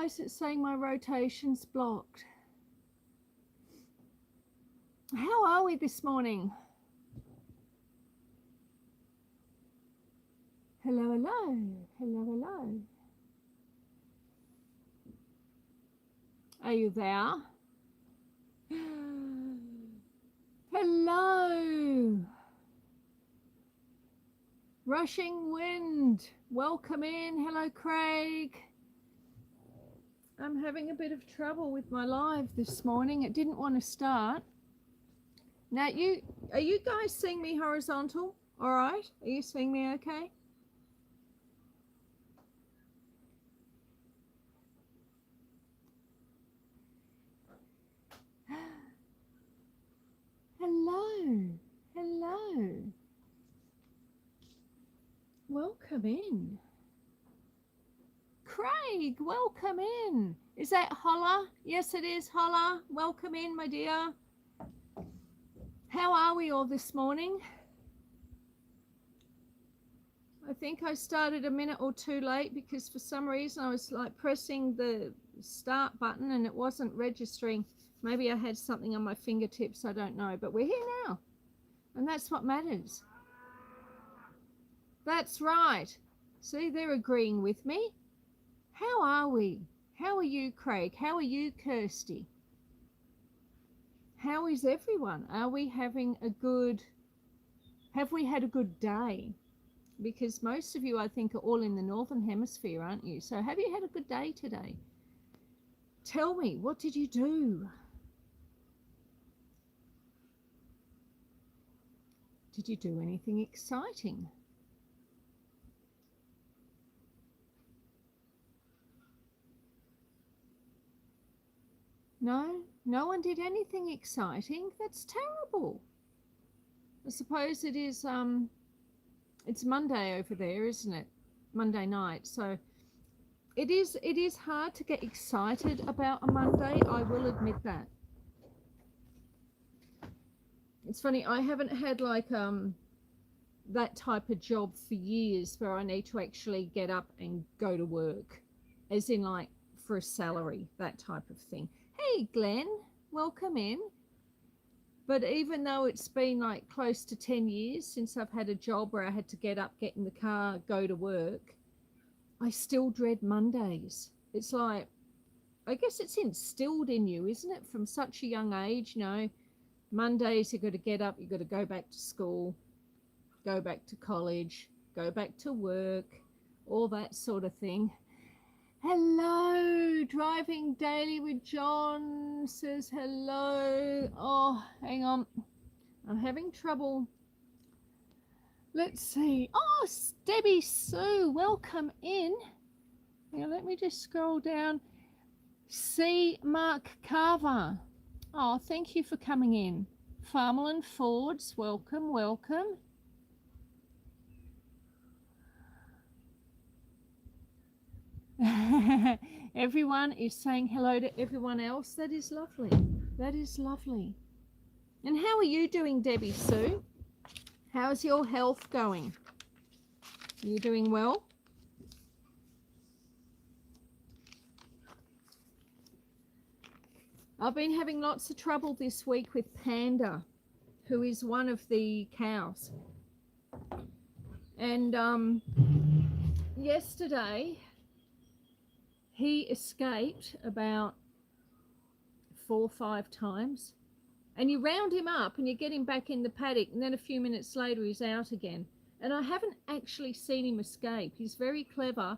is it saying my rotation's blocked? How are we this morning? Hello, hello, hello, hello. Are you there? Hello. Rushing wind. Welcome in. Hello, Craig. I'm having a bit of trouble with my live this morning. It didn't want to start. Now, are you guys seeing me horizontal? All right. Are you seeing me okay? Hello. Hello. Welcome in. Craig, welcome in. Is that Holla? Yes, it is Holla. Welcome in, my dear. How are we all this morning? I think I started a minute or two late because for some reason I was like pressing the start button and it wasn't registering. Maybe I had something on my fingertips, I don't know, but we're here now. And that's what matters. That's right. See, they're agreeing with me. How are we? How are you, Craig? How are you, Kirsty? How is everyone? Are we having a good, have we had a good day? Because most of you, I think, are all in the Northern Hemisphere, aren't you? So have you had a good day today? Tell me, what did you do? Did you do anything exciting? No? No one did anything exciting? That's terrible. I suppose it is, it's Monday over there, isn't it? Monday night. So it is hard to get excited about a Monday, I will admit that. It's funny, I haven't had like that type of job for years where I need to actually get up and go to work, as in like for a salary, that type of thing. Hey Glenn, welcome in. But even though it's been like close to 10 years since I've had a job where I had to get up, get in the car, go to work, I still dread Mondays. It's like, I guess it's instilled in you, isn't it? From such a young age, you know, Mondays you've got to get up, you've got to go back to school, go back to college, go back to work, all that sort of thing. Hello, Driving Daily with John says hello. Oh, hang on. I'm having trouble. Let's see. Oh, Debbie Sue, welcome in. Now, let me just scroll down. C. Mark Carver. Oh, thank you for coming in. Farmerland Fords, welcome, welcome. Everyone is saying hello to everyone else. That is lovely. That is lovely. And how are you doing, Debbie Sue? How's your health going? Are you doing well? I've been having lots of trouble this week with Panda, who is one of the cows. And yesterday he escaped about 4 or 5 times, and you round him up and you get him back in the paddock, and then a few minutes later he's out again. And I haven't actually seen him escape. He's very clever.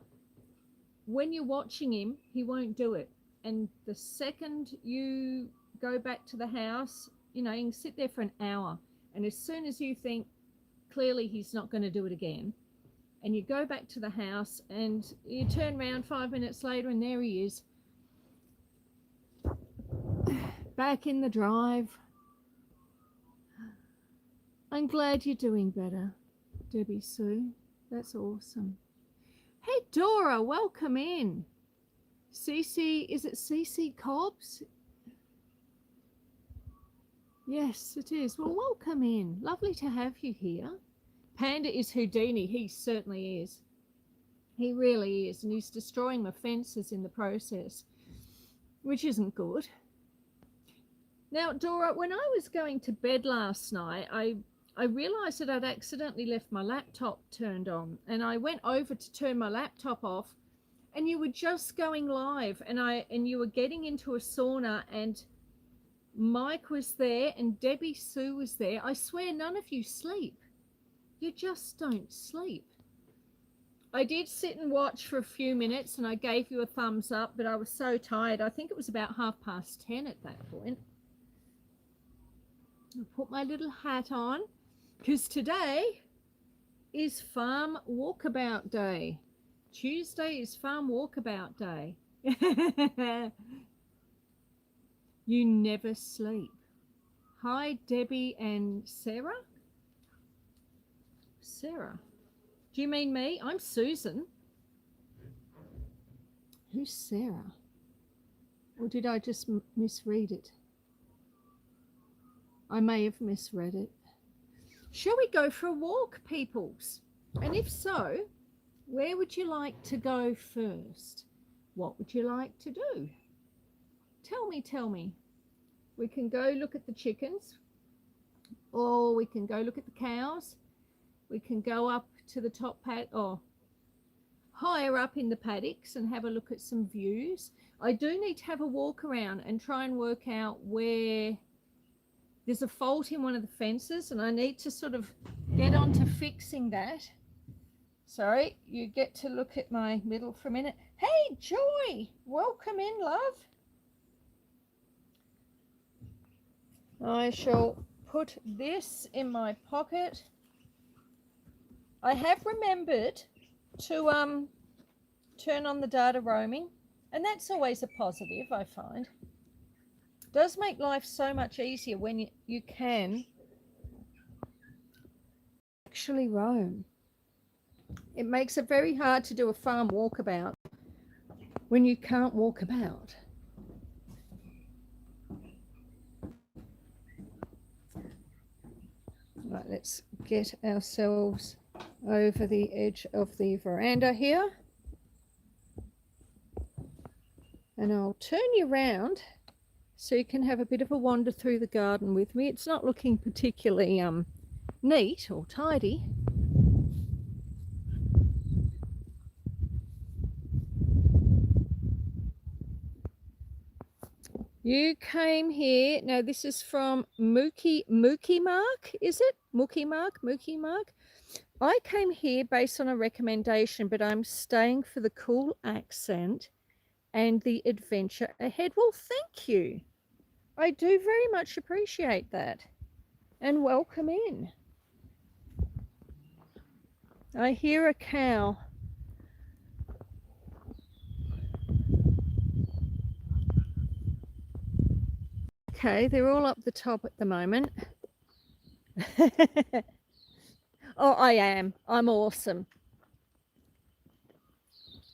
When you're watching him, he won't do it. And the second you go back to the house, you know, you can sit there for an hour, and as soon as you think clearly he's not going to do it again, and you go back to the house and you turn around 5 minutes later and there he is, back in the drive. I'm glad you're doing better, Debbie Sue. That's awesome. Hey Dora, welcome in. Cece, is it Cece Cobbs? Yes, it is. Well, welcome in. Lovely to have you here. Panda is Houdini. He certainly is. He really is. And he's destroying my fences in the process, which isn't good. Now, Dora, when I was going to bed last night, I realized that I'd accidentally left my laptop turned on, and I went over to turn my laptop off, and you were just going live, and you were getting into a sauna, and Mike was there and Debbie Sue was there. I swear none of you sleep. You just don't sleep. I did sit and watch for a few minutes and I gave you a thumbs up, but I was so tired. I think it was about 10:30 at that point. I put my little hat on because today is Farm Walkabout Day. Tuesday is Farm Walkabout Day. You never sleep. Hi, Debbie and Sarah. Sarah. Do you mean me? I'm Susan. Who's Sarah? Or did I just misread it? I may have misread it. Shall we go for a walk, peoples? And if so, where would you like to go first? What would you like to do? Tell me. We can go look at the chickens, or we can go look at the cows. We can go up to the top or higher up in the paddocks and have a look at some views. I do need to have a walk around and try and work out where there's a fault in one of the fences, and I need to sort of get on to fixing that. Sorry, you get to look at my middle for a minute. Hey, Joy, welcome in, love. I shall put this in my pocket. I have remembered to turn on the data roaming, and that's always a positive, I find. It does make life so much easier when you can actually roam. It makes it very hard to do a farm walkabout when you can't walk about. Right, let's get ourselves over the edge of the veranda here. And I'll turn you around so you can have a bit of a wander through the garden with me. It's not looking particularly neat or tidy. You came here, now this is from Mookie Mark, is it? Mookie Mark. I came here based on a recommendation, but I'm staying for the cool accent and the adventure ahead. Well, thank you. I do very much appreciate that. And welcome in. I hear a cow. Okay, they're all up the top at the moment. Oh, I am. I'm awesome.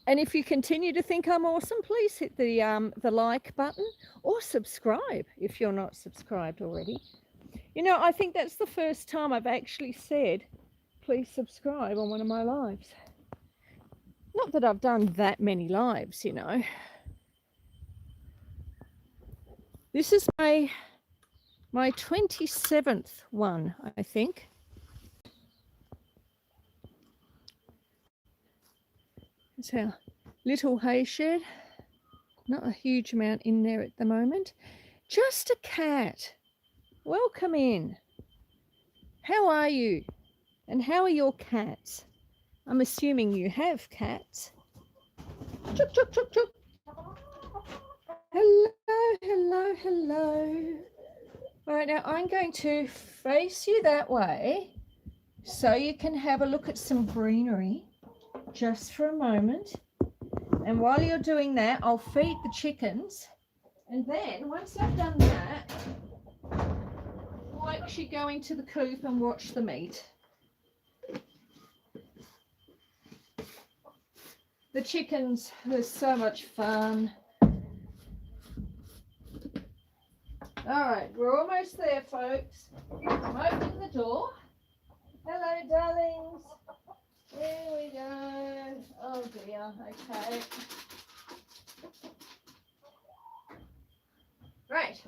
And if you continue to think I'm awesome, please hit the like button or subscribe if you're not subscribed already. You know, I think that's the first time I've actually said, please subscribe on one of my lives. Not that I've done that many lives, you know. This is my 27th one, I think. It's our little hay shed. Not a huge amount in there at the moment. Just a cat. Welcome in. How are you? And how are your cats? I'm assuming you have cats. Chuk, chuk, chuk, chuk. Hello. All right, now I'm going to face you that way so you can have a look at some greenery just for a moment. And while you're doing that, I'll feed the chickens. And then once I've done that, we'll actually go into the coop and watch them eat. The chickens are so much fun. All right, we're almost there, folks. I'm opening the door. Hello, darlings. There we go. Oh dear. Okay. Right.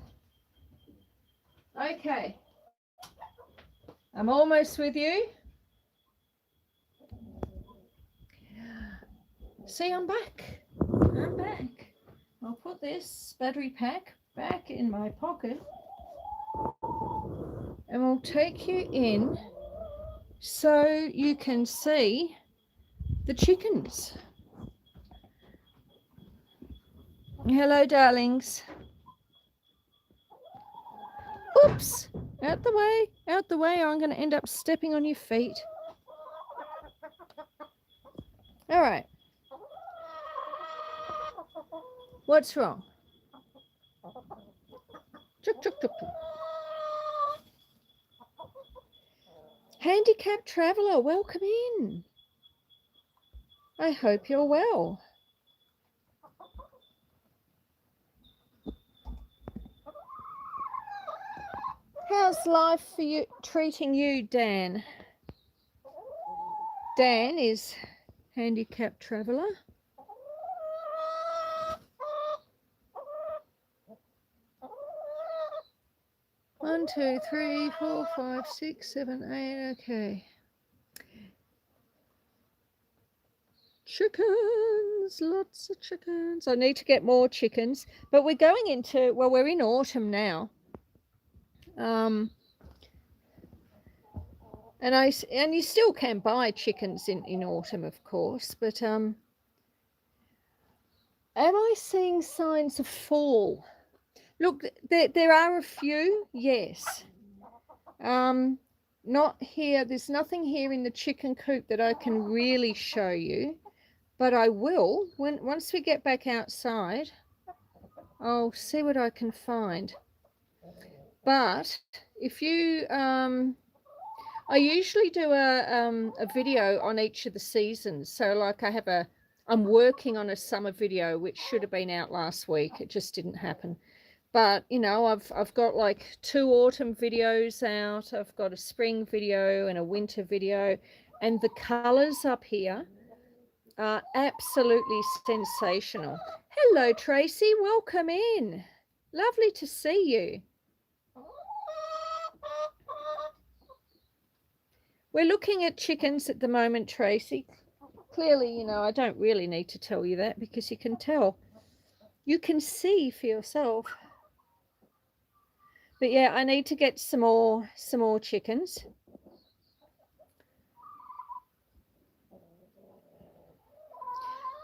Okay. I'm almost with you. See, I'm back. I'm back. I'll put this battery pack back in my pocket and we'll take you in so you can see the chickens. Hello, darlings. Oops, out the way, or I'm going to end up stepping on your feet. All right. What's wrong? Chuk, chuk, chuk, chuk. Handicapped traveller, welcome in. I hope you're well. How's life for you treating you, Dan? Dan is handicapped traveller. One, two, three, 4, 5, 6, 7, 8. Okay. Chickens, lots of chickens. I need to get more chickens, but we're going into, well, we're in autumn now. And you still can buy chickens in autumn, of course, but am I seeing signs of fall? Look, there are a few, yes. Not here. There's nothing here in the chicken coop that I can really show you, but I will once we get back outside. I'll see what I can find. But if you I usually do a video on each of the seasons. So like I'm working on a summer video which should have been out last week. It just didn't happen. But you know, I've got like 2 autumn videos out. I've got a spring video and a winter video, and the colors up here are absolutely sensational. Hello, Tracy. Welcome in. Lovely to see you. We're looking at chickens at the moment, Tracy. Clearly, you know, I don't really need to tell you that because you can tell. You can see for yourself. But yeah, I need to get some more chickens.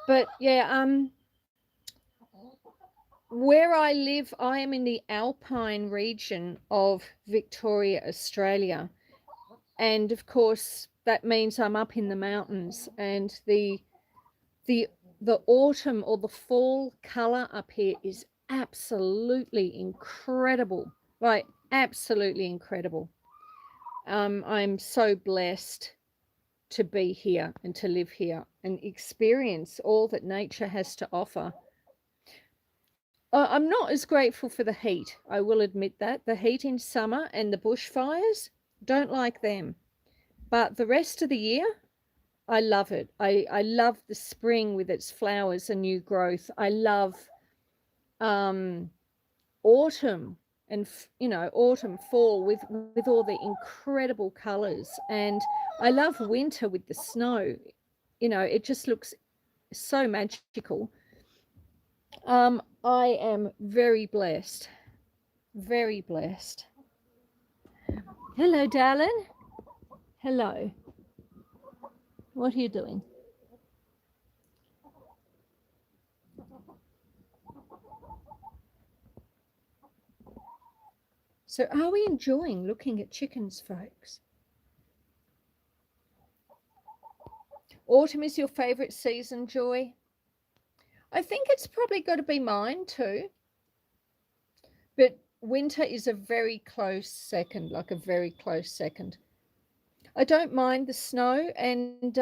But yeah, where I live, I am in the alpine region of Victoria, Australia. And of course, that means I'm up in the mountains, and the autumn or the fall color up here is absolutely incredible. Like absolutely incredible. I'm so blessed to be here and to live here and experience all that nature has to offer. I'm not as grateful for the heat. I will admit that. The heat in summer and the bushfires, don't like them. But the rest of the year, I love it. I love the spring with its flowers and new growth. I love autumn and, you know, autumn, fall with all the incredible colors. And I love winter with the snow. You know, it just looks so magical. I am very blessed. Very blessed. Hello, darling. Hello. What are you doing? So are we enjoying looking at chickens, folks? Autumn is your favorite season, Joy? I think it's probably got to be mine too. But winter is a very close second, like a very close second. I don't mind the snow, and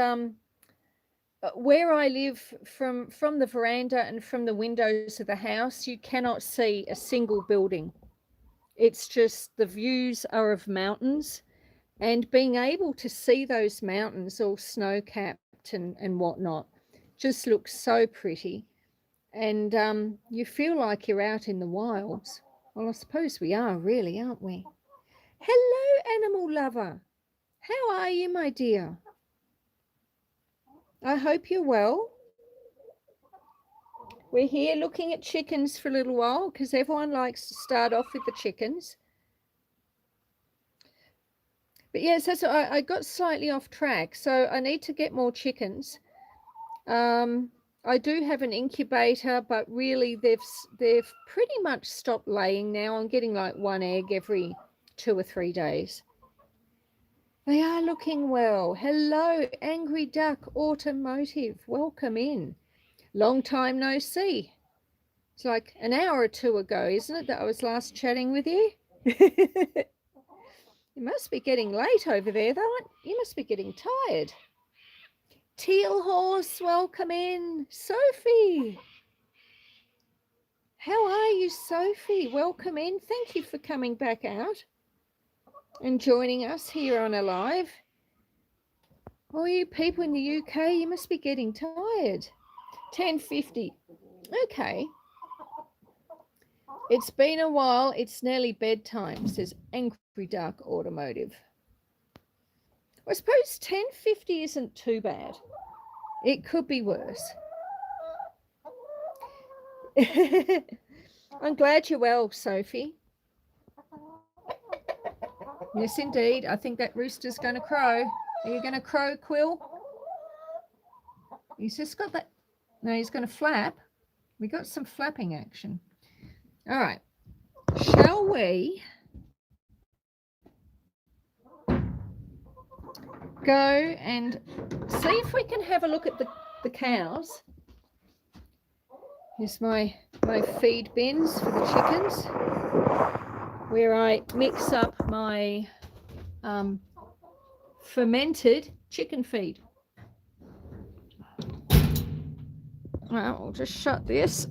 where I live, from the veranda and from the windows of the house, you cannot see a single building. It's just the views are of mountains, And being able to see those mountains all snow-capped and whatnot just looks so pretty. And you feel like you're out in the wilds. Well, I suppose we are really, aren't we? Hello, animal lover. How are you, my dear? I hope you're well. We're here looking at chickens for a little while because everyone likes to start off with the chickens. But yes, I got slightly off track, so I need to get more chickens. I do have an incubator, but really they've pretty much stopped laying now. I'm getting like one egg every 2 or 3 days. They are looking well. Hello, Angry Duck Automotive. Welcome in. Long time no see. It's like an hour or two ago, isn't it, that I was last chatting with you? You must be getting late over there, though. You must be getting tired. Teal Horse, welcome in. Sophie. How are you, Sophie? Welcome in. Thank you for coming back out and joining us here on a live. All you people in the UK, you must be getting tired. 10:50. Okay. It's been a while. It's nearly bedtime, says Angry Duck Automotive. I suppose 10:50 isn't too bad. It could be worse. I'm glad you're well, Sophie. Yes, indeed. I think that rooster's going to crow. Are you going to crow, Quill? He's just got that. No, he's going to flap. We got some flapping action. All right. Shall we go and see if we can have a look at the cows? Here's my feed bins for the chickens, where I mix up my fermented chicken feed. Well, I'll just shut this.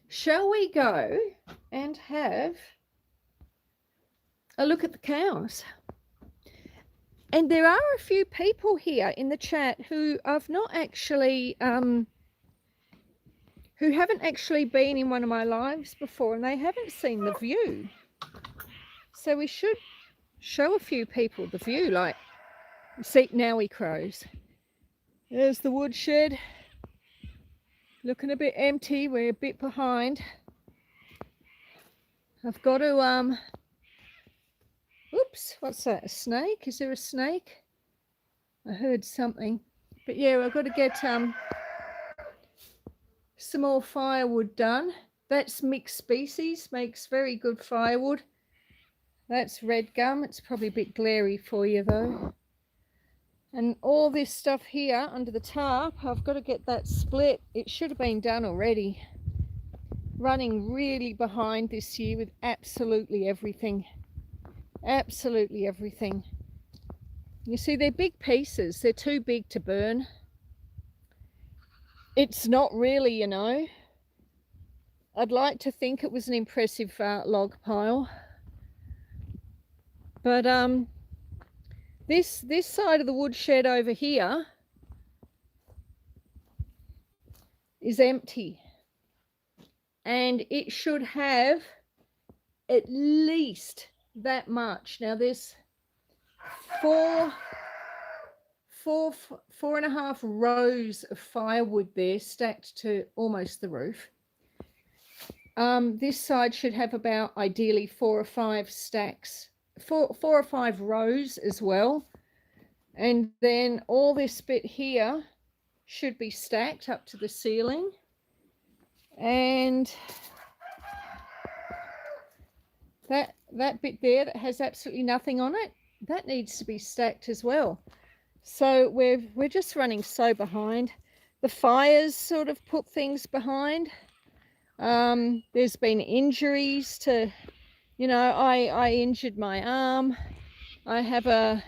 Shall we go and have a look at the cows? And there are a few people here in the chat who I've not actually, who haven't actually been in one of my lives before, and they haven't seen the view. So we should show a few people the view. Like, see, now he crows. There's the woodshed. Looking a bit empty. We're a bit behind. I've got to, oops, what's that? A snake? Is there a snake? I heard something. But yeah, I've got to get some more firewood done. That's mixed species, makes very good firewood. That's red gum. It's probably a bit glary for you though. And all this stuff here under the tarp, I've got to get that split. It should have been done already. Running really behind this year with absolutely everything. Absolutely everything. You see, they're big pieces. They're too big to burn. It's not really, you know. I'd like to think it was an impressive log pile. But this side of the woodshed over here is empty, and it should have at least that much. Now there's four and a half rows of firewood there stacked to almost the roof. This side should have about ideally 4 or 5 stacks. 4 or 5 rows as well, and then all this bit here should be stacked up to the ceiling, and that bit there that has absolutely nothing on it, that needs to be stacked as well. So we're just running so behind. The fires sort of put things behind. There's been injuries to, you know, I injured my arm. I have a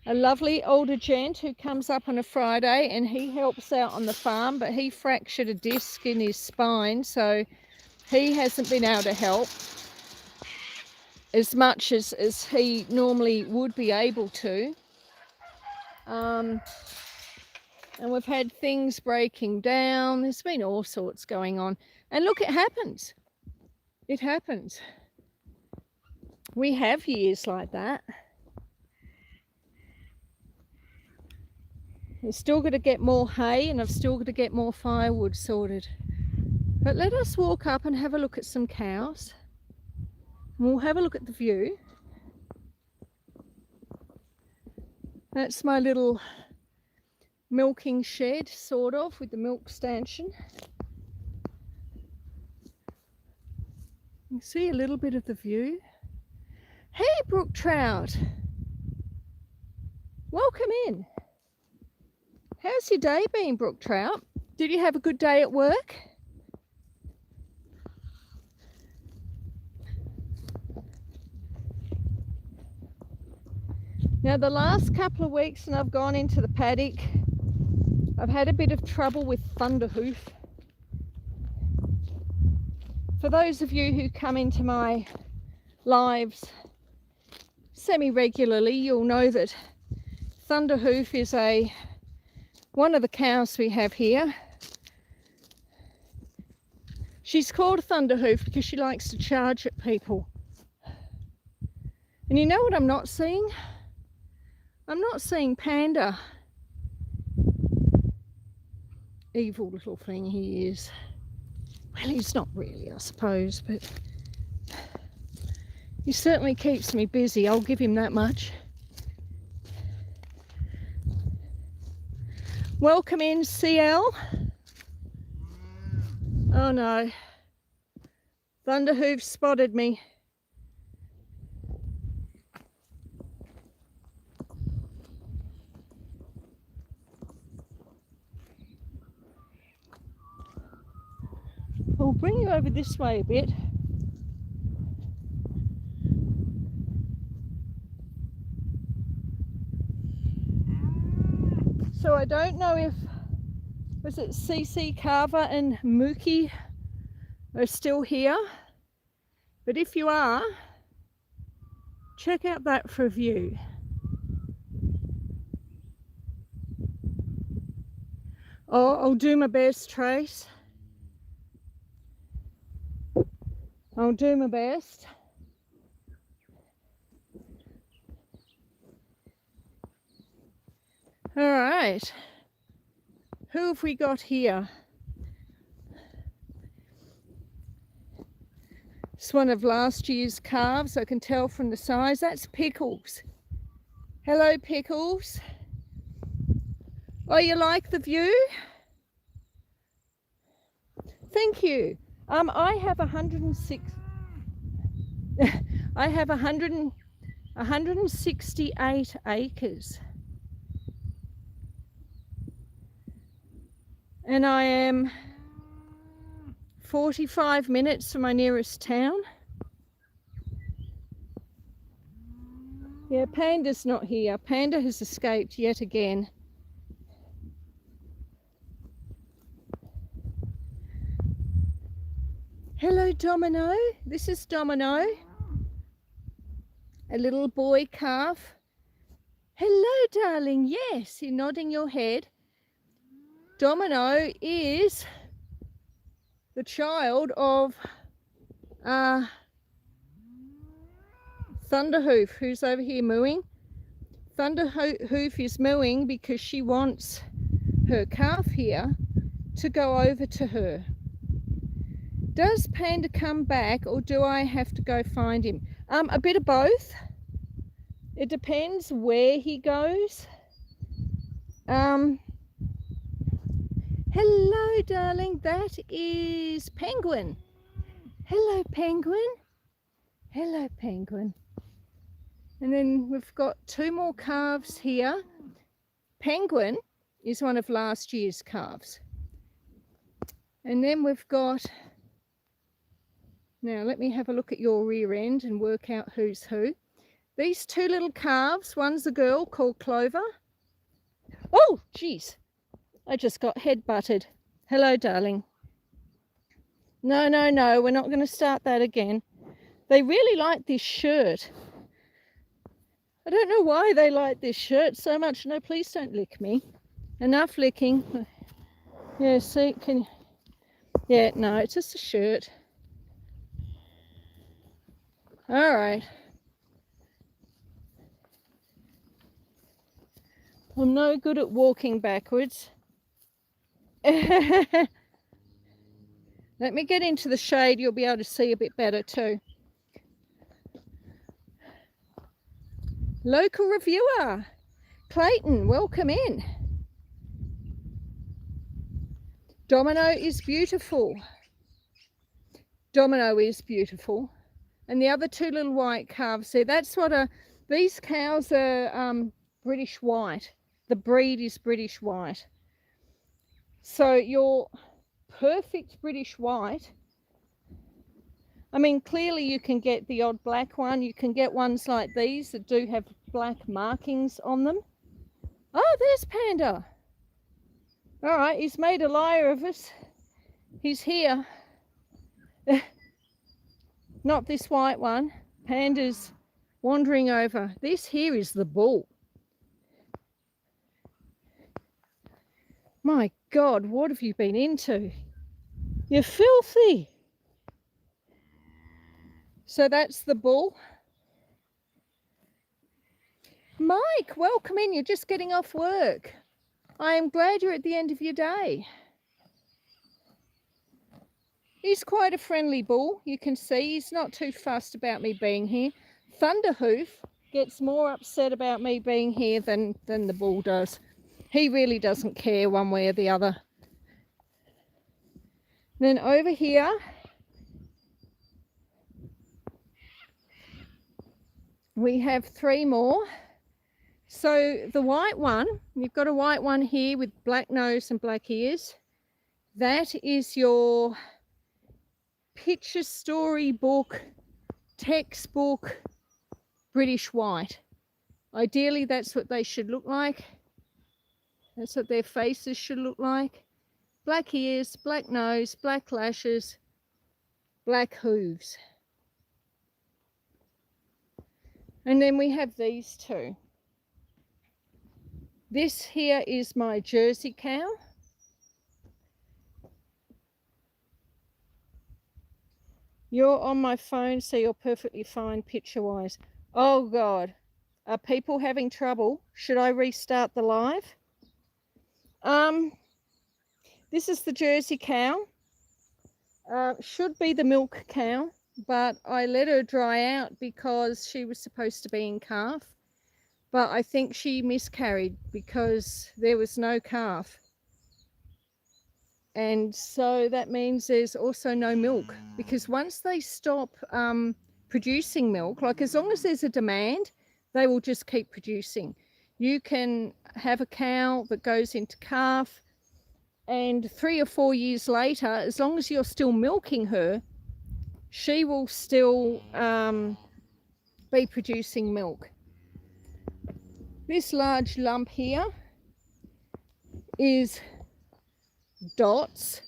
lovely older gent who comes up on a Friday and he helps out on the farm, but he fractured a disc in his spine, so he hasn't been able to help. as much as he normally would be able to. And we've had things breaking down. There's been all sorts going on. And look, it happens. It happens. We have years like that. I've still got to get more hay, and I've still got to get more firewood sorted. But let us walk up and have a look at some cows. And we'll have a look at the view. That's my little milking shed, sort of, with the milk stanchion. You can see a little bit of the view. Hey, brook trout. Welcome in. How's your day been, brook trout? Did you have a good day at work? Now, the last couple of weeks, and I've gone into the paddock, I've had a bit of trouble with thunderhoof. For those of you who come into my lives semi-regularly, you'll know that thunderhoof is one of the cows we have here. She's called thunderhoof because she likes to charge at people. And you know what I'm not seeing? I'm not seeing Panda. Evil little thing he is. Well, he's not really, I suppose, but he certainly keeps me busy, I'll give him that much. Welcome in, CL. Oh no, Thunderhoof spotted me. I'll bring you over this way a bit. So I don't know if, was it CC Carver and Mookie are still here? But if you are, check out that for a view. Oh, I'll do my best, Trace. I'll do my best. All right. Who have we got here? It's one of last year's calves. I can tell from the size. That's Pickles. Hello, Pickles. Oh, you like the view? Thank you. I have 106. I have 168 acres. And I am 45 minutes from my nearest town. Yeah, Panda's not here. Panda has escaped yet again. Hello, Domino. This is Domino, a little boy calf. Hello, darling. Yes, you're nodding your head. Domino is the child of Thunderhoof, who's over here mooing. Thunderhoof is mooing because she wants her calf here to go over to her. Does Panda come back, or do I have to go find him? A bit of both. It depends where he goes. Hello, darling. That is Penguin. Hello, Penguin. Hello, Penguin. And then we've got two more calves here. Penguin is one of last year's calves. And then we've got... Now, let me have a look at your rear end and work out who's who. These two little calves, one's a girl called Clover. Oh, geez. I just got head-butted. Hello, darling. No, we're not going to start that again. They really like this shirt. I don't know why they like this shirt so much. No, please don't lick me. Enough licking. Yeah, see, yeah, no, it's just a shirt. All right. I'm no good at walking backwards. Let me get into the shade. You'll be able to see a bit better too. Local reviewer, Clayton, welcome in. Domino is beautiful. Domino is beautiful. And the other two little white calves there, that's what these cows are British white. The breed is British white. So your perfect British white, I mean, clearly you can get the odd black one. You can get ones like these that do have black markings on them. Oh, there's Panda. All right, he's made a liar of us. He's here. Not this white one. Panda's wandering over. This here is the bull. My God, what have you been into? You're filthy. So that's the bull. Mike, welcome in. You're just getting off work. I am glad you're at the end of your day. He's quite a friendly bull. You can see he's not too fussed about me being here. Thunderhoof gets more upset about me being here than the bull does. He really doesn't care one way or the other. Then over here, we have three more. So the white one, you've got a white one here with black nose and black ears. That is your picture storybook, textbook British white. Ideally, that's what they should look like. That's what their faces should look like. Black ears, black nose, black lashes, black hooves. And then we have these two. This here is my Jersey cow. You're on my phone, so you're perfectly fine picture-wise. Oh, God. Are people having trouble? Should I restart the live? This is the Jersey cow. Should be the milk cow, but I let her dry out because she was supposed to be in calf. But I think she miscarried because there was no calf. And so that means there's also no milk, because once they stop producing milk, like as long as there's a demand, they will just keep producing. You can have a cow that goes into calf, and 3 or 4 years later, as long as you're still milking her, she will still be producing milk. This large lump here is Dot's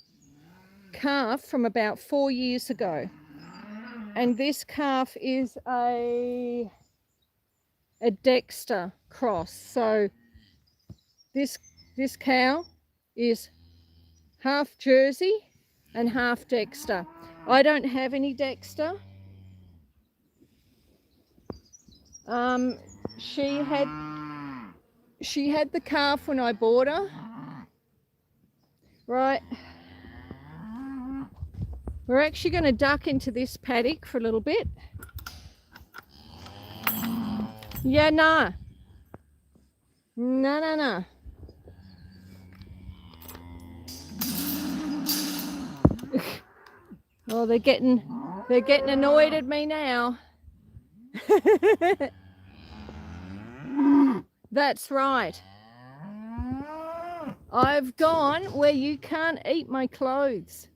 calf from about 4 years ago, and this calf is a Dexter cross. So this cow is half Jersey and half Dexter. I don't have any Dexter. She had the calf when I bought her. Right. We're actually going to duck into this paddock for a little bit. Yeah, nah. No. Oh, they're getting annoyed at me now. That's right. I've gone where you can't eat my clothes.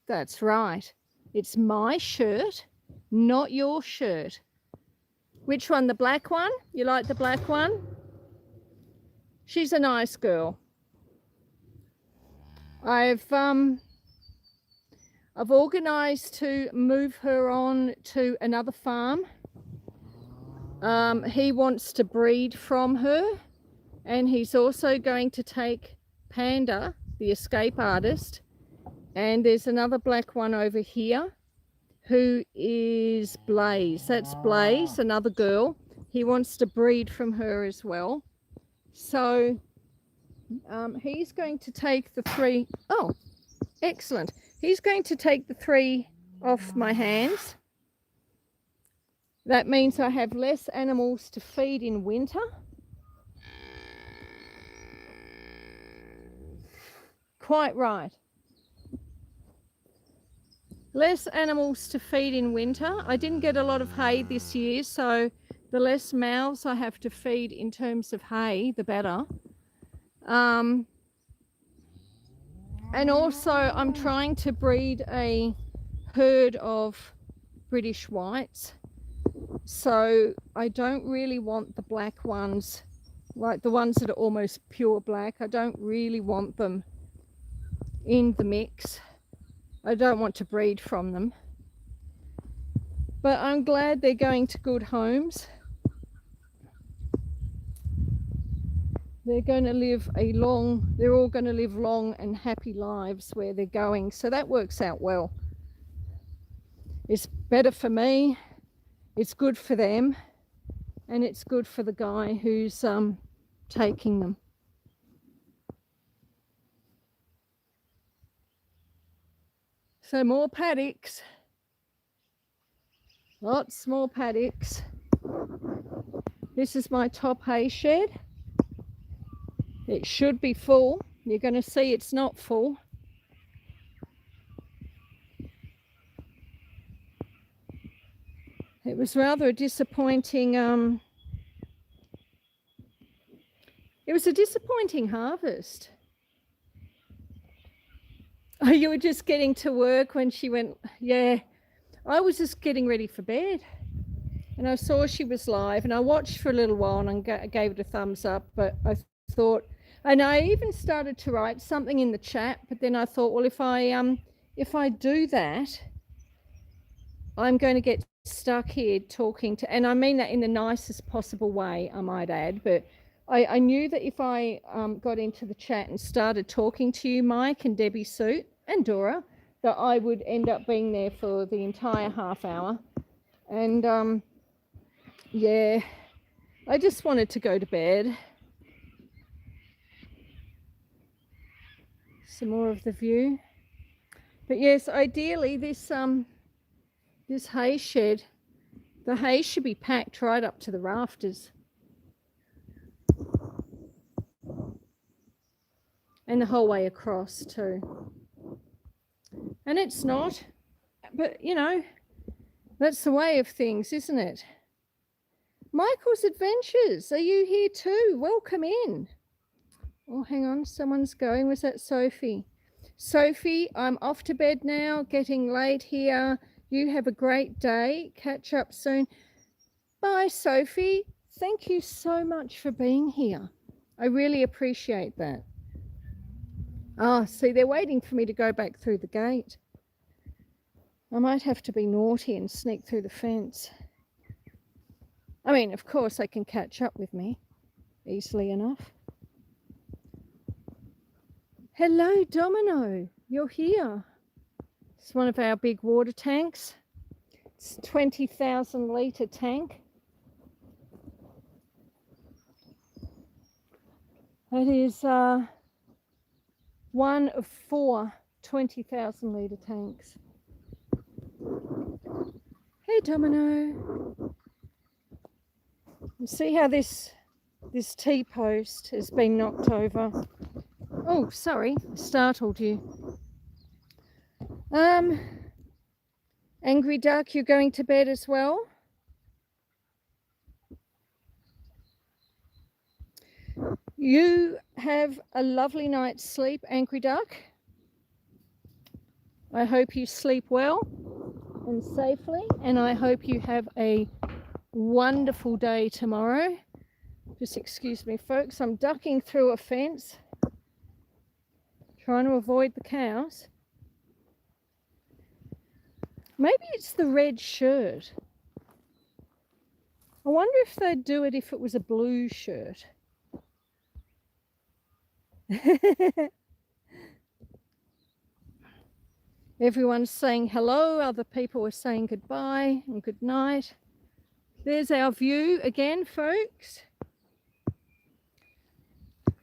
That's right. It's my shirt, not your shirt. Which one? The black one? You like the black one? She's a nice girl. I've I've organised to move her on to another farm. He wants to breed from her, and he's also going to take Panda, the escape artist, and there's another black one over here who is Blaze. That's Blaze, another girl. He wants to breed from her as well. So he's going to take the three. Oh, excellent. He's going to take the three off my hands. That means I have less animals to feed in winter. Quite right. Less animals to feed in winter. I didn't get a lot of hay this year, so the less mouths I have to feed in terms of hay, the better. And also I'm trying to breed a herd of British whites. So I don't really want the black ones, like the ones that are almost pure black. I don't really want them in the mix. I don't want to breed from them. But I'm glad they're going to good homes. They're going to live they're all going to live long and happy lives where they're going. So that works out well. It's better for me, it's good for them, and it's good for the guy who's taking them. So more paddocks. Lots more paddocks. This is my top hay shed. It should be full. You're going to see it's not full. It was rather a disappointing, it was a disappointing harvest. Oh, you were just getting to work when she went, yeah. I was just getting ready for bed. And I saw she was live, and I watched for a little while and gave it a thumbs up, but I thought, and I even started to write something in the chat, but then I thought, well, if I do that, I'm going to get stuck here talking to, and I mean that in the nicest possible way, I might add, but I knew that if I got into the chat and started talking to you, Mike and Debbie Suit and Dora, that I would end up being there for the entire half hour. And yeah, I just wanted to go to bed. Some more of the view. But yes, ideally this hay shed, the hay should be packed right up to the rafters. And the whole way across too. And it's not, but you know, that's the way of things, isn't it? Michael's Adventures, are you here too? Welcome in. Oh, hang on, someone's going. Was that Sophie? Sophie, I'm off to bed now, getting late here. You have a great day. Catch up soon. Bye, Sophie. Thank you so much for being here. I really appreciate that. Ah, see, they're waiting for me to go back through the gate. I might have to be naughty and sneak through the fence. I mean, of course, they can catch up with me easily enough. Hello, Domino. You're here. It's one of our big water tanks. It's a 20,000 litre tank. It is one of 4 20,000 litre tanks. Hey, Domino. You see how this T-post has been knocked over? Oh, sorry, startled you. Angry Duck, you're going to bed as well? You have a lovely night's sleep, Angry Duck. I hope you sleep well and safely, and I hope you have a wonderful day tomorrow. Just excuse me, folks, I'm ducking through a fence, trying to avoid the cows. Maybe it's the red shirt. I wonder if they'd do it if it was a blue shirt. Everyone's saying hello, other people are saying goodbye and good night. There's our view again, folks.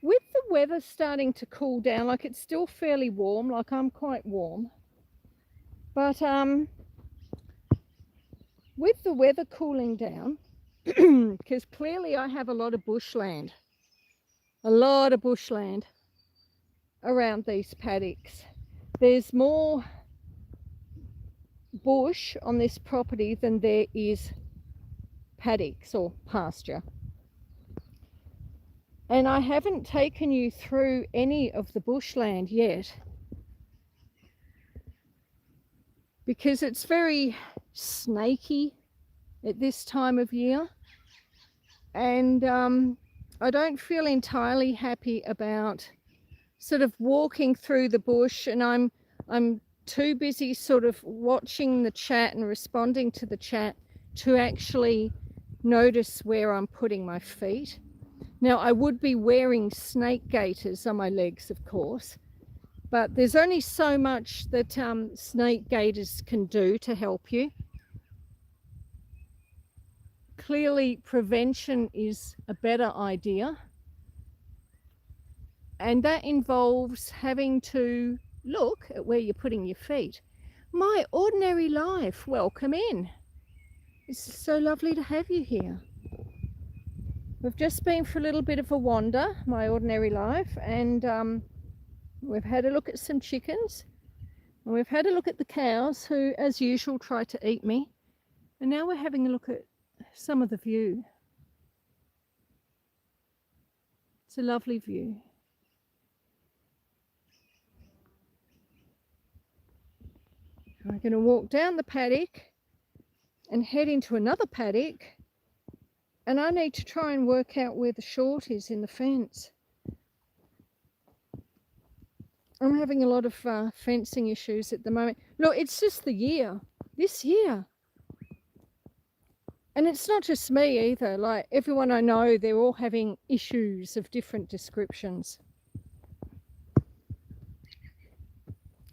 With the weather starting to cool down, like it's still fairly warm, like I'm quite warm. But with the weather cooling down, because clearly I have a lot of bushland around these paddocks. There's more bush on this property than there is paddocks or pasture. And I haven't taken you through any of the bushland yet because it's very snaky at this time of year, and I don't feel entirely happy about sort of walking through the bush, and I'm too busy sort of watching the chat and responding to the chat to actually notice where I'm putting my feet. Now, I would be wearing snake gaiters on my legs, of course, but there's only so much that snake gaiters can do to help you. Clearly, prevention is a better idea, and that involves having to look at where you're putting your feet. My ordinary life, welcome in. It's so lovely to have you here. We've just been for a little bit of a wander, my ordinary life, and we've had a look at some chickens, and we've had a look at the cows who, as usual, try to eat me. And now we're having a look at some of the view. It's a lovely view. I'm going to walk down the paddock and head into another paddock, and I need to try and work out where the short is in the fence. I'm having a lot of fencing issues at the moment. Look, it's just the year, this year. And it's not just me either. Like everyone I know, they're all having issues of different descriptions.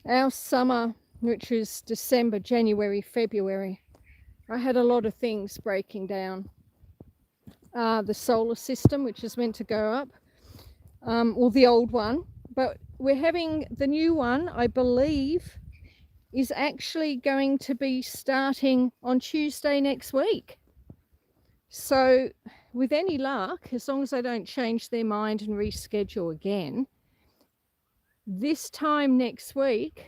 Our summer, which is December, January, February, I had a lot of things breaking down. The solar system, which is meant to go up, or the old one, but we're having the new one, I believe, is actually going to be starting on Tuesday next week. So with any luck, as long as they don't change their mind and reschedule again, this time next week,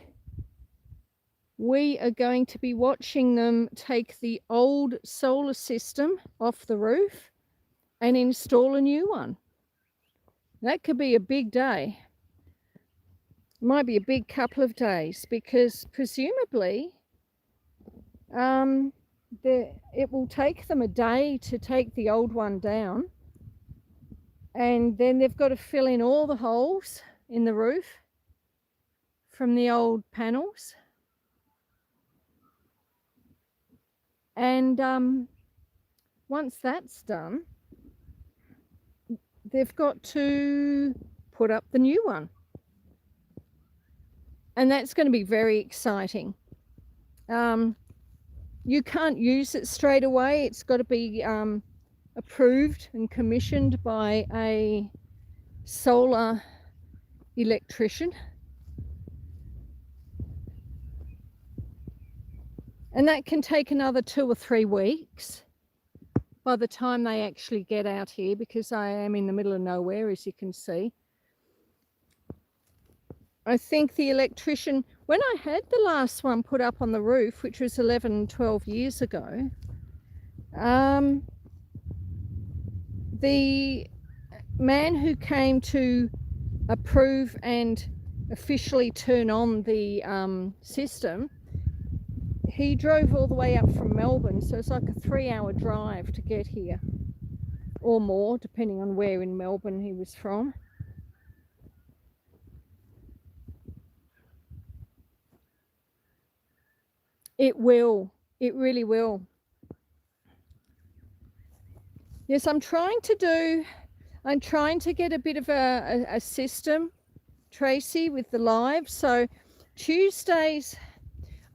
we are going to be watching them take the old solar system off the roof and install a new one. That could be a big day. It might be a big couple of days, because presumably it will take them a day to take the old one down, and then they've got to fill in all the holes in the roof from the old panels. And once that's done, they've got to put up the new one. And that's going to be very exciting. You can't use it straight away. It's got to be approved and commissioned by a solar electrician. And that can take another 2 or 3 weeks by the time they actually get out here, because I am in the middle of nowhere, as you can see. I think the electrician, when I had the last one put up on the roof, which was 11, 12 years ago, the man who came to approve and officially turn on the system, he drove all the way up from Melbourne, so it's like a 3-hour drive to get here, or more, depending on where in Melbourne he was from. It will. It really will. Yes, I'm trying to get a bit of a system, Tracy, with the live. So Tuesdays,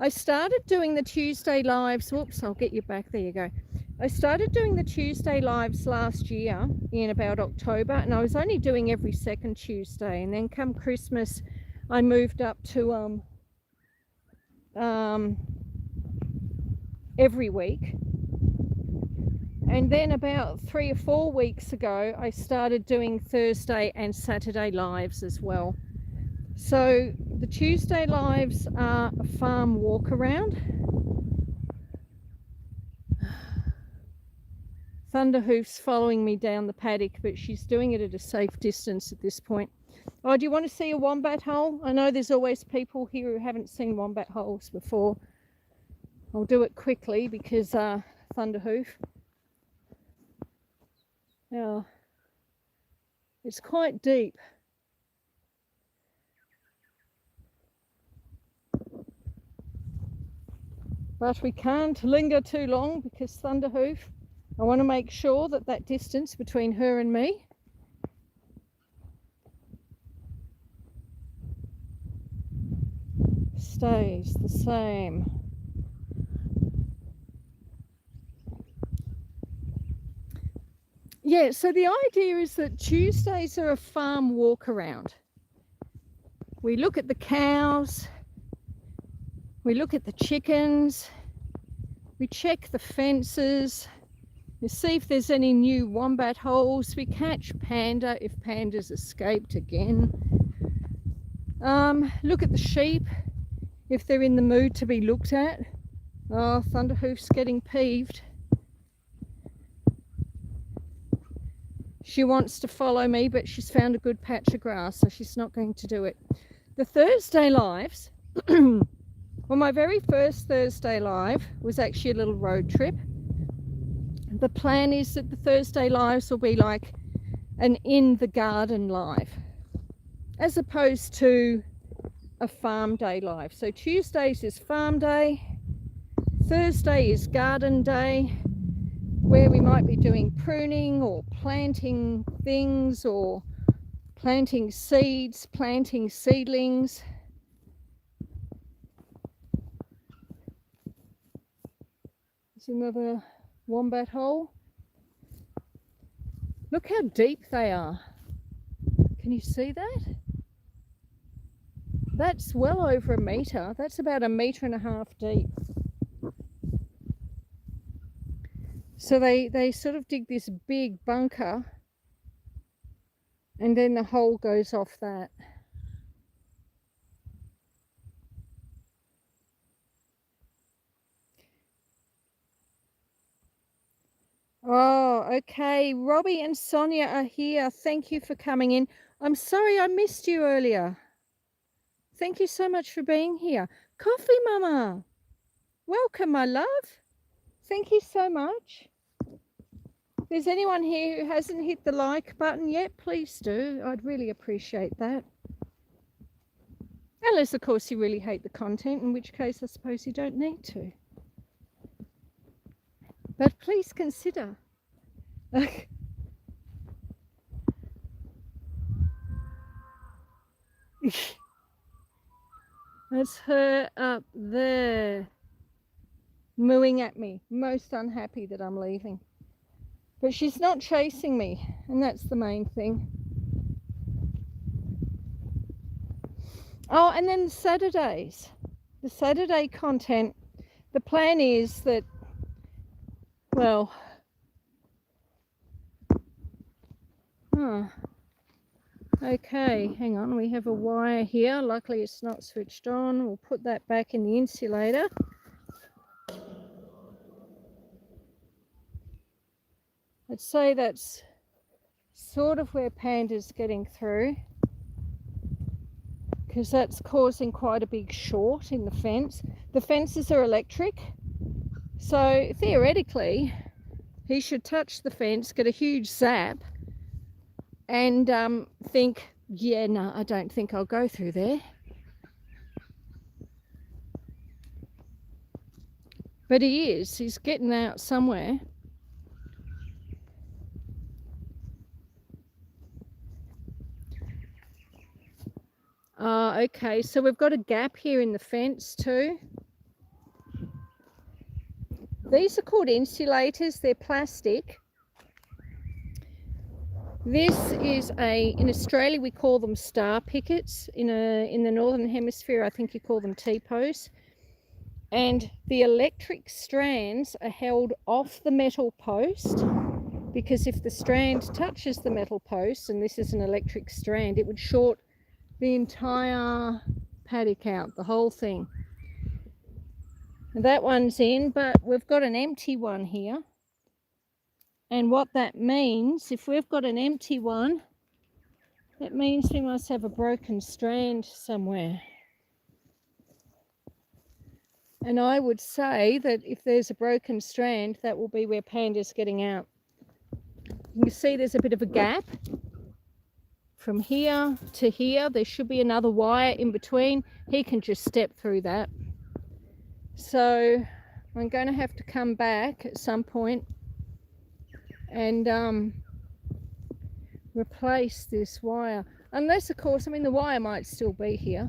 I started doing the Tuesday lives. Whoops, I'll get you back. There you go. I started doing the Tuesday lives last year in about October, and I was only doing every second Tuesday. And then come Christmas, I moved up to every week. And then about 3 or 4 weeks ago, I started doing Thursday and Saturday lives as well. So the Tuesday lives are a farm walk around. Thunderhoof's following me down the paddock, but she's doing it at a safe distance at this point. Oh, do you want to see a wombat hole? I know there's always people here who haven't seen wombat holes before. I'll do it quickly because Thunderhoof. Now, it's quite deep. But we can't linger too long because Thunderhoof, I want to make sure that that distance between her and me stays the same. Yeah, so the idea is that Tuesdays are a farm walk around. We look at the cows, we look at the chickens, we check the fences, we see if there's any new wombat holes, we catch panda if panda's escaped again. Look at the sheep if they're in the mood to be looked at. Oh, Thunderhoof's getting peeved. She wants to follow me, but she's found a good patch of grass, so she's not going to do it. The Thursday lives, well, my very first Thursday live was actually a little road trip. The plan is that the Thursday lives will be like an in the garden live, as opposed to a farm day live. So Tuesdays is farm day, Thursday is garden day, where we might be doing pruning or planting things or planting seeds, planting seedlings. There's another wombat hole. Look how deep they are. Can you see that? That's well over 1 metre. That's about 1.5 metres deep. So they sort of dig this big bunker and then the hole goes off that. Oh, okay. Robbie and Sonia are here. Thank you for coming in. I'm sorry I missed you earlier. Thank you so much for being here. Coffee Mama. Welcome, my love. Thank you so much. If there's anyone here who hasn't hit the like button yet, please do. I'd really appreciate that. Unless, of course, you really hate the content, in which case I suppose you don't need to. But please consider. That's her up there, mooing at me, most unhappy that I'm leaving. But she's not chasing me, and that's the main thing. Oh, and then the Saturdays. The Saturday content, the plan is that, well, okay, hang on, we have a wire here. Luckily it's not switched on. We'll put that back in the insulator. I'd say that's sort of where Panda's getting through, because that's causing quite a big short in the fence. The fences are electric, so theoretically he should touch the fence, get a huge zap, and think, yeah, no, I don't think I'll go through there. But he's getting out somewhere. Okay, so we've got a gap here in the fence too. These are called insulators, they're plastic. This is in Australia we call them star pickets. In the Northern Hemisphere I think you call them T-posts. And the electric strands are held off the metal post, because if the strand touches the metal post, and this is an electric strand, it would short the entire paddock out, the whole thing. That one's in, but we've got an empty one here. And what that means, if we've got an empty one, that means we must have a broken strand somewhere. And I would say that if there's a broken strand, that will be where Panda's getting out. You see there's a bit of a gap from here to here. There should be another wire in between. He can just step through that. So I'm going to have to come back at some point and replace this wire. Unless, of course, I mean, the wire might still be here.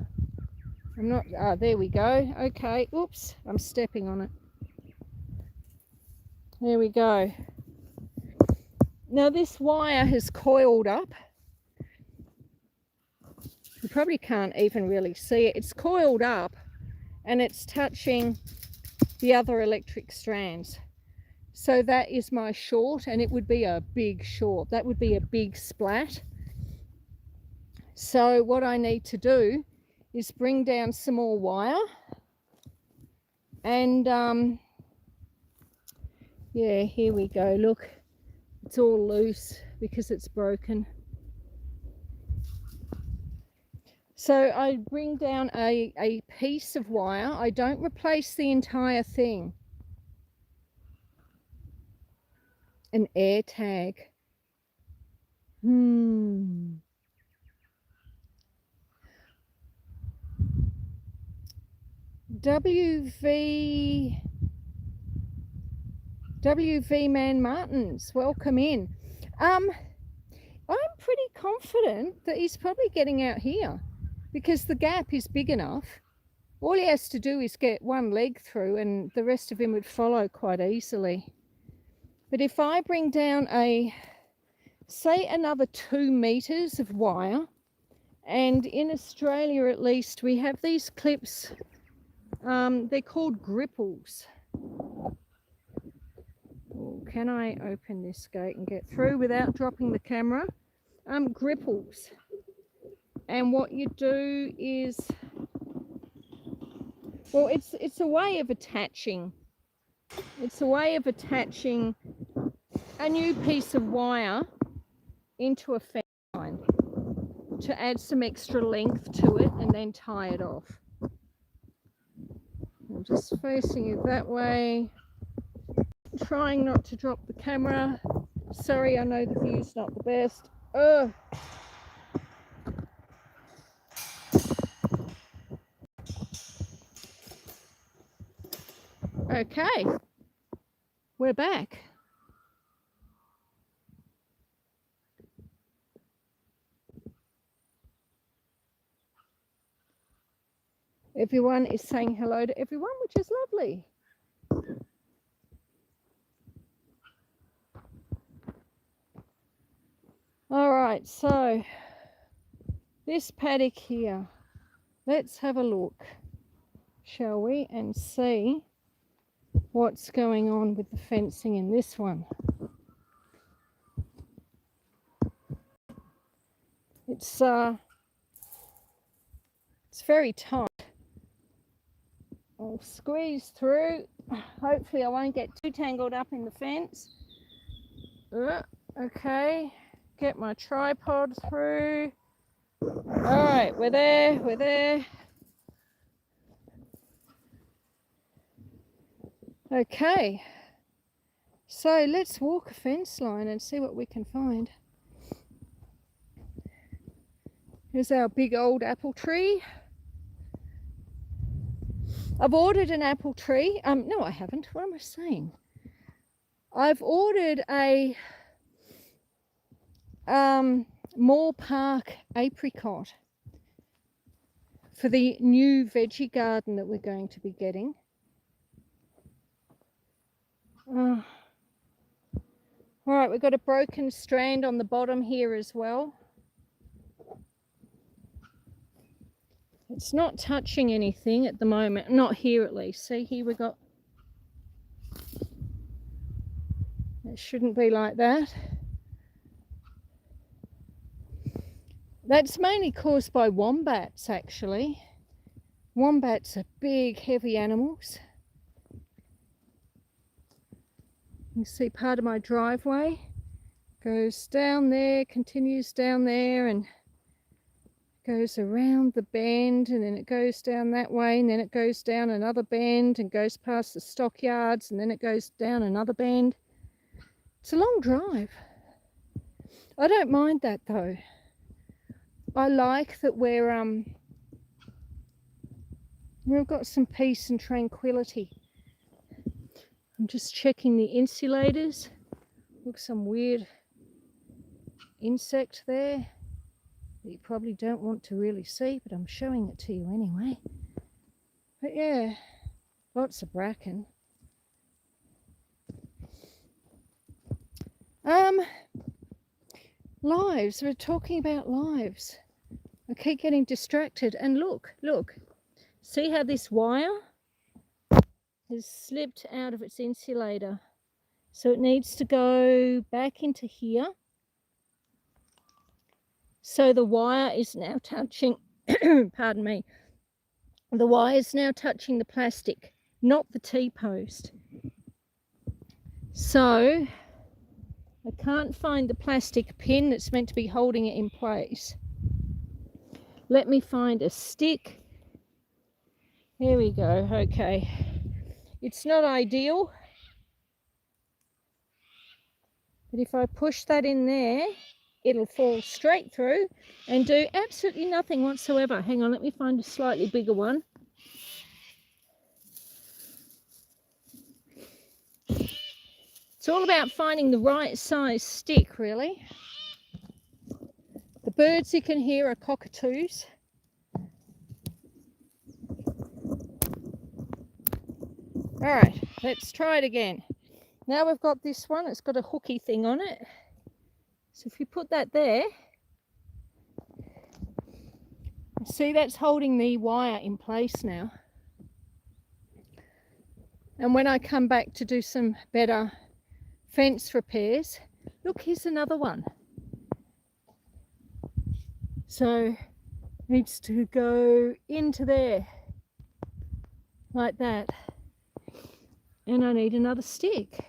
I'm not, there we go. Okay, oops, I'm stepping on it. There we go. Now this wire has coiled up. You probably can't even really see it. It's coiled up and it's touching the other electric strands. So that is my short, and it would be a big short. That would be a big splat. So what I need to do is bring down some more wire and yeah, here we go. Look, it's all loose because it's broken. So I bring down a piece of wire. I don't replace the entire thing. An air tag. WV Man Martins, welcome in. I'm pretty confident that he's probably getting out here because the gap is big enough. All he has to do is get one leg through and the rest of him would follow quite easily. But if I bring down say another 2 meters of wire, and in Australia at least we have these clips, they're called gripples. Oh, can I open this gate and get through without dropping the camera? Gripples. And what you do is, well, it's a way of attaching. It's a way of attaching a new piece of wire into a fence line to add some extra length to it and then tie it off. I'm just facing it that way, trying not to drop the camera. Sorry, I know the view's not the best. Ugh. Okay, we're back. Everyone is saying hello to everyone, which is lovely. All right, so this paddock here, let's have a look, shall we, and see what's going on with the fencing in this one. It's very tight. I'll squeeze through. Hopefully I won't get too tangled up in the fence. Okay, get my tripod through. All right, we're there. Okay, so let's walk a fence line and see what we can find. Here's our big old apple tree. I've ordered an apple tree. No, I haven't. What am I saying? I've ordered a Moore Park apricot for the new veggie garden that we're going to be getting. All right, we've got a broken strand on the bottom here as well. It's not touching anything at the moment, not here at least. See, here we got, it shouldn't be like that. That's mainly caused by wombats, actually. Wombats are big, heavy animals. You can see part of my driveway goes down there, continues down there, and goes around the bend, and then it goes down that way, and then it goes down another bend and goes past the stockyards, and then it goes down another bend. It's a long drive. I don't mind that though. I like that we've got some peace and tranquility. I'm just checking the insulators. Look, some weird insect there that you probably don't want to really see, but I'm showing it to you anyway. But yeah, lots of bracken. Lives, we're talking about lives. I keep getting distracted, and look, see how this wire has slipped out of its insulator, so it needs to go back into here. So the wire is now touching pardon me, the wire is now touching the plastic, not the T-post. So I can't find the plastic pin that's meant to be holding it in place. Let me find a stick. Here we go. Okay, it's not ideal, but if I push that in there, it'll fall straight through and do absolutely nothing whatsoever. Hang on, let me find a slightly bigger one. It's all about finding the right size stick, really. The birds you can hear are cockatoos. All right, let's try it again. Now we've got this one, it's got a hooky thing on it. So if you put that there, see, that's holding the wire in place now. And when I come back to do some better fence repairs, look, here's another one. So needs to go into there like that. And I need another stick.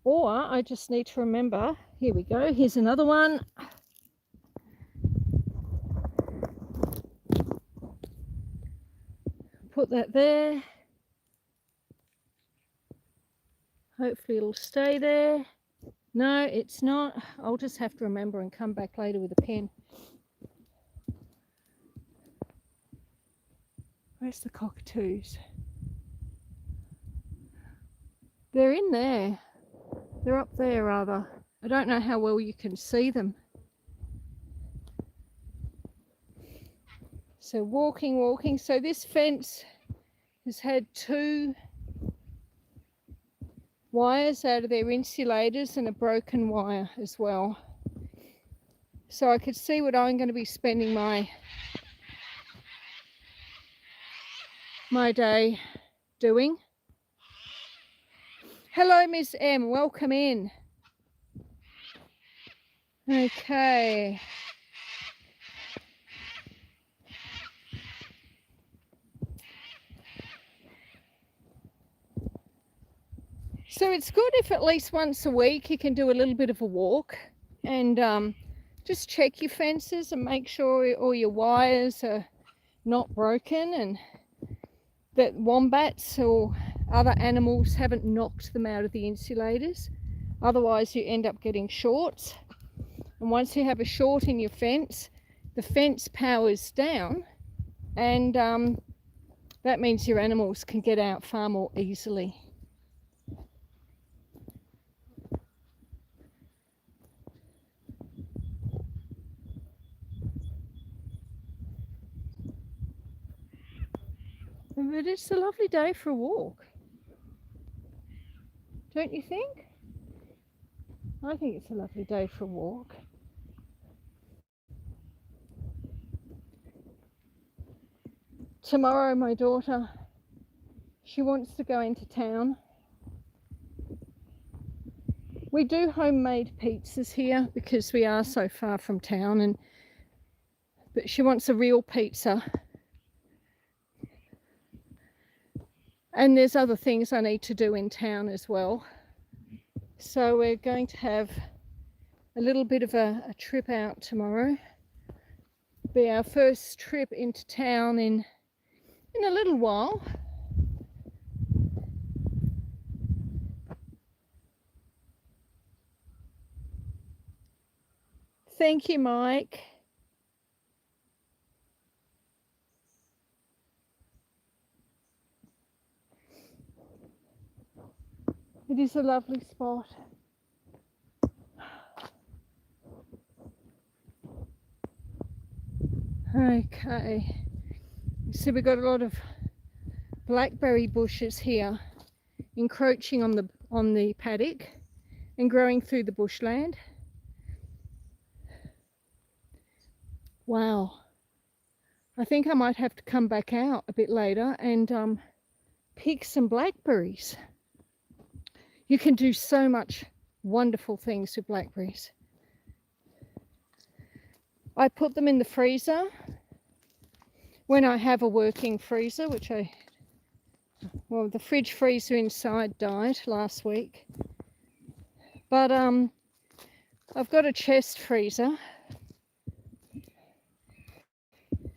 Or I just need to remember, here we go, here's another one. Put that there. Hopefully it'll stay there. No, it's not. I'll just have to remember and come back later with a pen. Where's the cockatoos? They're in there. They're up there rather. I don't know how well you can see them. So walking. So this fence has had 2 wires out of their insulators and a broken wire as well. So I could see what I'm going to be spending my day doing. Hello, Miss M, welcome in. Okay. So it's good if at least once a week you can do a little bit of a walk and just check your fences and make sure all your wires are not broken and that wombats or other animals haven't knocked them out of the insulators. Otherwise you end up getting shorts, and once you have a short in your fence, the fence powers down and That means your animals can get out far more easily. But it's a lovely day for a walk, don't you think? I think it's a lovely day for a walk. Tomorrow my daughter, she wants to go into town. We do homemade pizzas here because we are so far from town, but she wants a real pizza. And there's other things I need to do in town as well. So we're going to have a little bit of a trip out tomorrow. Be our first trip into town in a little while. Thank you, Mike. It is a lovely spot. Okay, so we've got a lot of blackberry bushes here encroaching on the paddock and growing through the bushland. Wow, I think I might have to come back out a bit later and pick some blackberries. You can do so much wonderful things with blackberries. I put them in the freezer when I have a working freezer, well, the fridge freezer inside died last week. But I've got a chest freezer.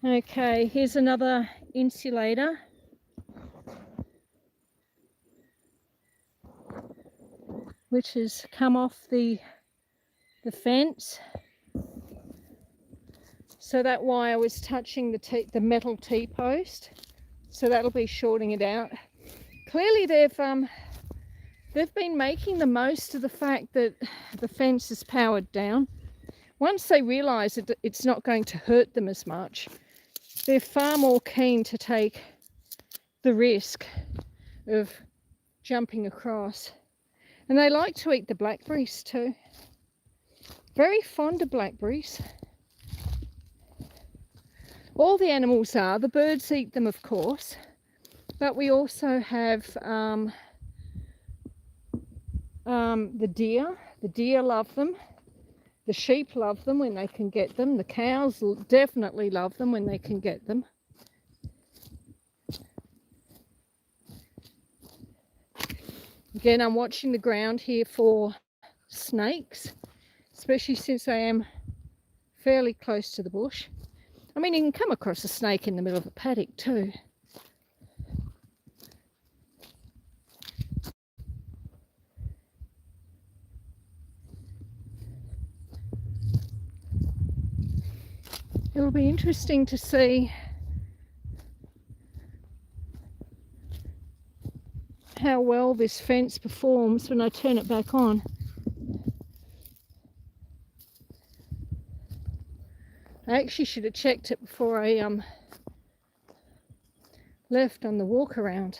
Okay, here's another insulator. Which has come off the fence. So that wire was touching the metal T-post. So that'll be shorting it out. Clearly they've been making the most of the fact that the fence is powered down. Once they realise that it's not going to hurt them as much, they're far more keen to take the risk of jumping across. And they like to eat the blackberries too. Very fond of blackberries. All the animals are. The birds eat them, of course. But we also have the deer. The deer love them. The sheep love them when they can get them. The cows definitely love them when they can get them. Again, I'm watching the ground here for snakes, especially since I am fairly close to the bush. I mean, you can come across a snake in the middle of a paddock too. It'll be interesting to see how well this fence performs when I turn it back on. I actually should have checked it before I left on the walk around.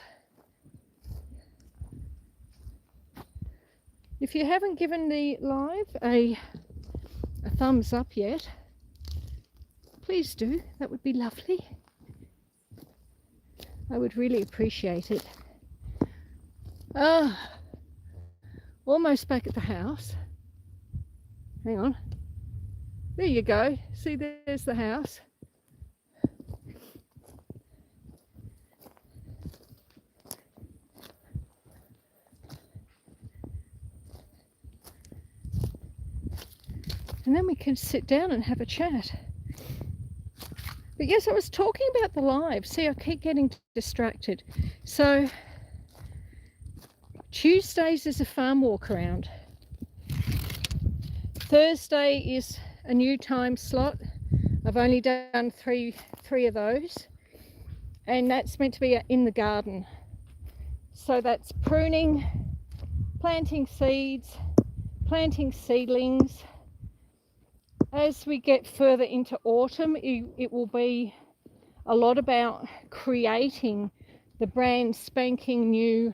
If you haven't given the live a thumbs up yet, please do. That would be lovely. I would really appreciate it. Almost back at the house. Hang on. There you go. See, there's the house. And then we can sit down and have a chat. But yes, I was talking about the live. See, I keep getting distracted. So Tuesdays is a farm walk around. Thursday is a new time slot. I've only done three of those. and that's meant to be in the garden. So that's pruning, planting seeds, planting seedlings. As we get further into autumn, it will be a lot about creating the brand spanking new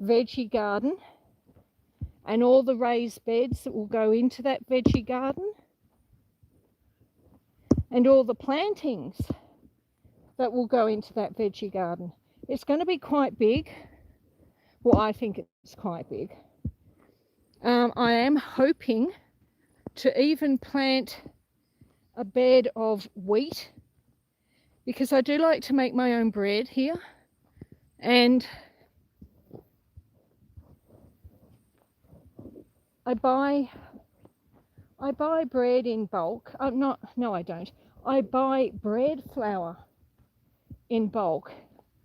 veggie garden and all the raised beds that will go into that veggie garden and all the plantings that will go into that veggie garden. It's going to be quite big. Well, I think it's quite big. I am hoping to even plant a bed of wheat, because I do like to make my own bread here, and I buy bread in bulk. No, I don't. I buy bread flour in bulk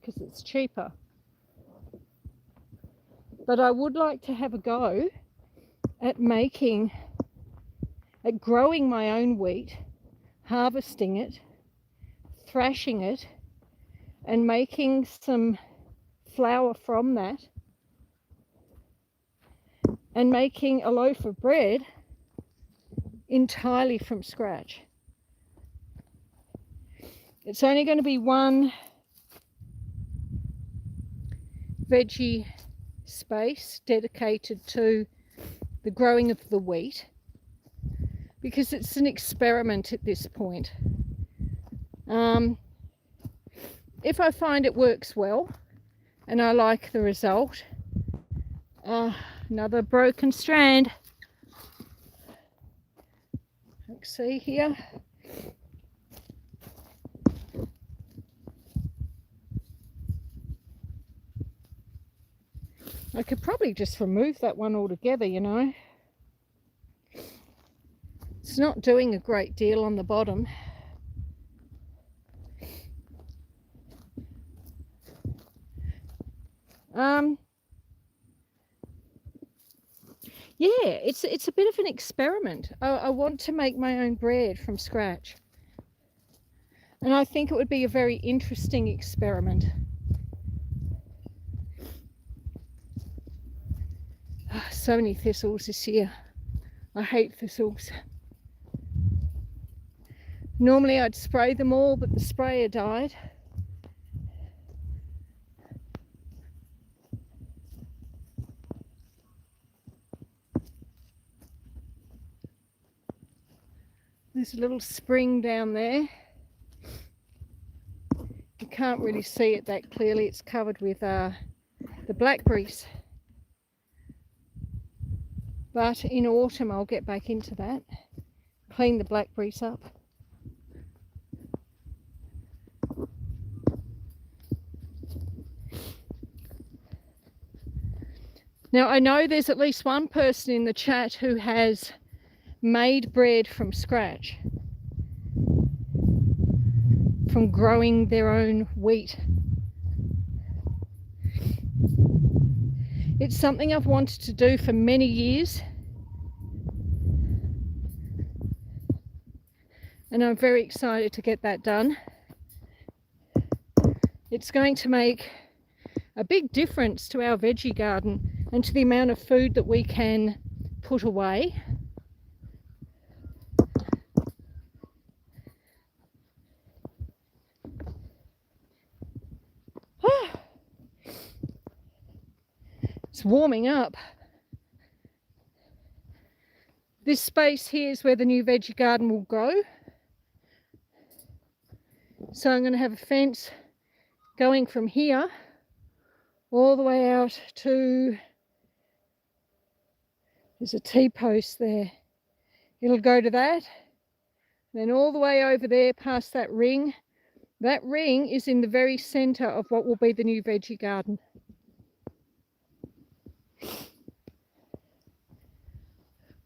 because it's cheaper. But I would like to have a go at growing my own wheat, harvesting it, thrashing it, and making some flour from that, and making a loaf of bread entirely from scratch. It's only going to be one veggie space dedicated to the growing of the wheat, because it's an experiment at this point. If I find it works well and I like the result, another broken strand. Let's see here. I could probably just remove that one altogether, you know. It's not doing a great deal on the bottom. Yeah, it's a bit of an experiment. I want to make my own bread from scratch, and I think it would be a very interesting experiment. So many thistles this year. I hate thistles. Normally I'd spray them all, but the sprayer died. There's a little spring down there. You can't really see it that clearly. It's covered with the blackberries. But in autumn I'll get back into that, clean the blackberries up. Now I know there's at least one person in the chat who has made bread from scratch, from growing their own wheat. It's something I've wanted to do for many years, and I'm very excited to get that done. It's going to make a big difference to our veggie garden and to the amount of food that we can put away. It's warming up. This space here is where the new veggie garden will grow. So I'm going to have a fence going from here all the way out to, there's a T-post there. It'll go to that, then all the way over there past that ring. That ring is in the very centre of what will be the new veggie garden.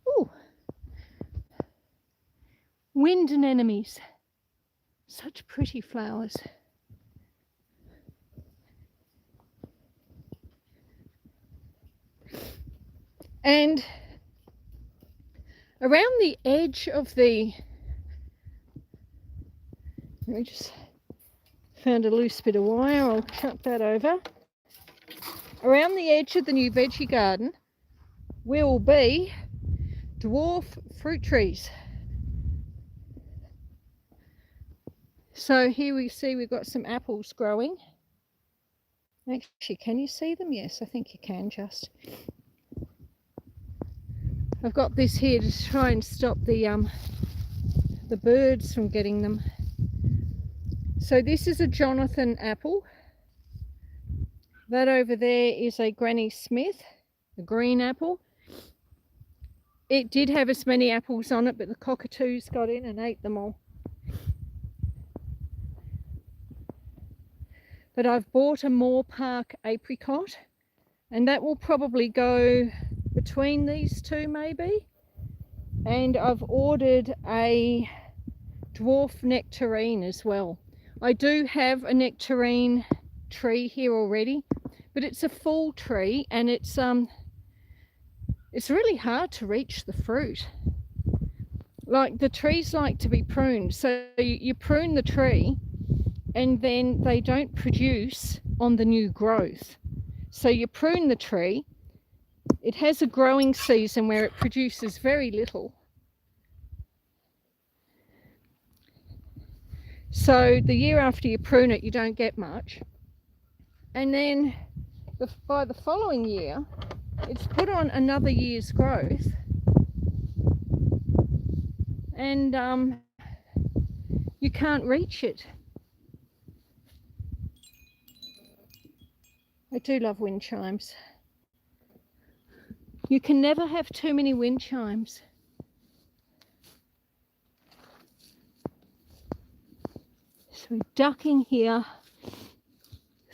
Ooh. Wind anemones. Such pretty flowers. And around the edge of the, let me just Found a loose bit of wire, I'll chuck that over. Around the edge of the new veggie garden will be dwarf fruit trees. So here we see we've got some apples growing. Actually, can you see them? Yes, I think you can just. I've got this here to try and stop the birds from getting them. So this is a Jonathan apple. That over there is a Granny Smith, a green apple. It did have as many apples on it, but the cockatoos got in and ate them all. But I've bought a Moore Park apricot, and that will probably go between these two maybe. And I've ordered a dwarf nectarine as well. I do have a nectarine tree here already, but it's a full tree, and it's really hard to reach the fruit. Like, the trees like to be pruned, so you prune the tree and then they don't produce on the new growth. So you prune the tree, it has a growing season where it produces very little. So the year after you prune it, you don't get much. And then by the following year, it's put on another year's growth. And you can't reach it. I do love wind chimes. You can never have too many wind chimes. So we're ducking here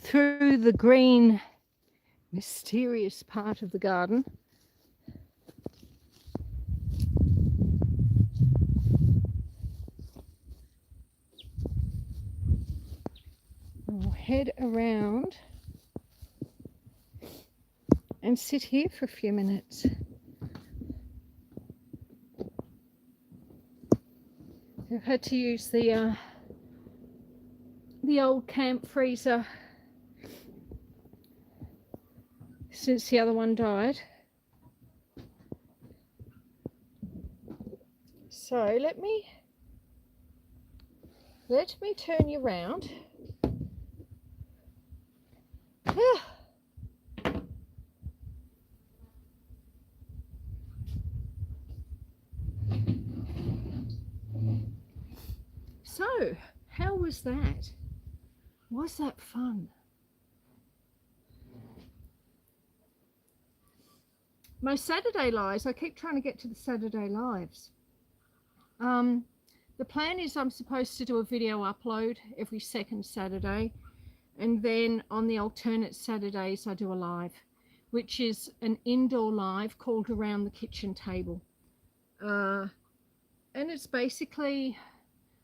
through the green, mysterious part of the garden. We'll head around and sit here for a few minutes. I've had to use the old camp freezer since the other one died. So let me turn you around. So, how was that? Was that fun? My Saturday lives, I keep trying to get to the Saturday lives. The plan is I'm supposed to do a video upload every second Saturday, and then on the alternate Saturdays I do a live, which is an indoor live called Around the Kitchen Table. And it's basically,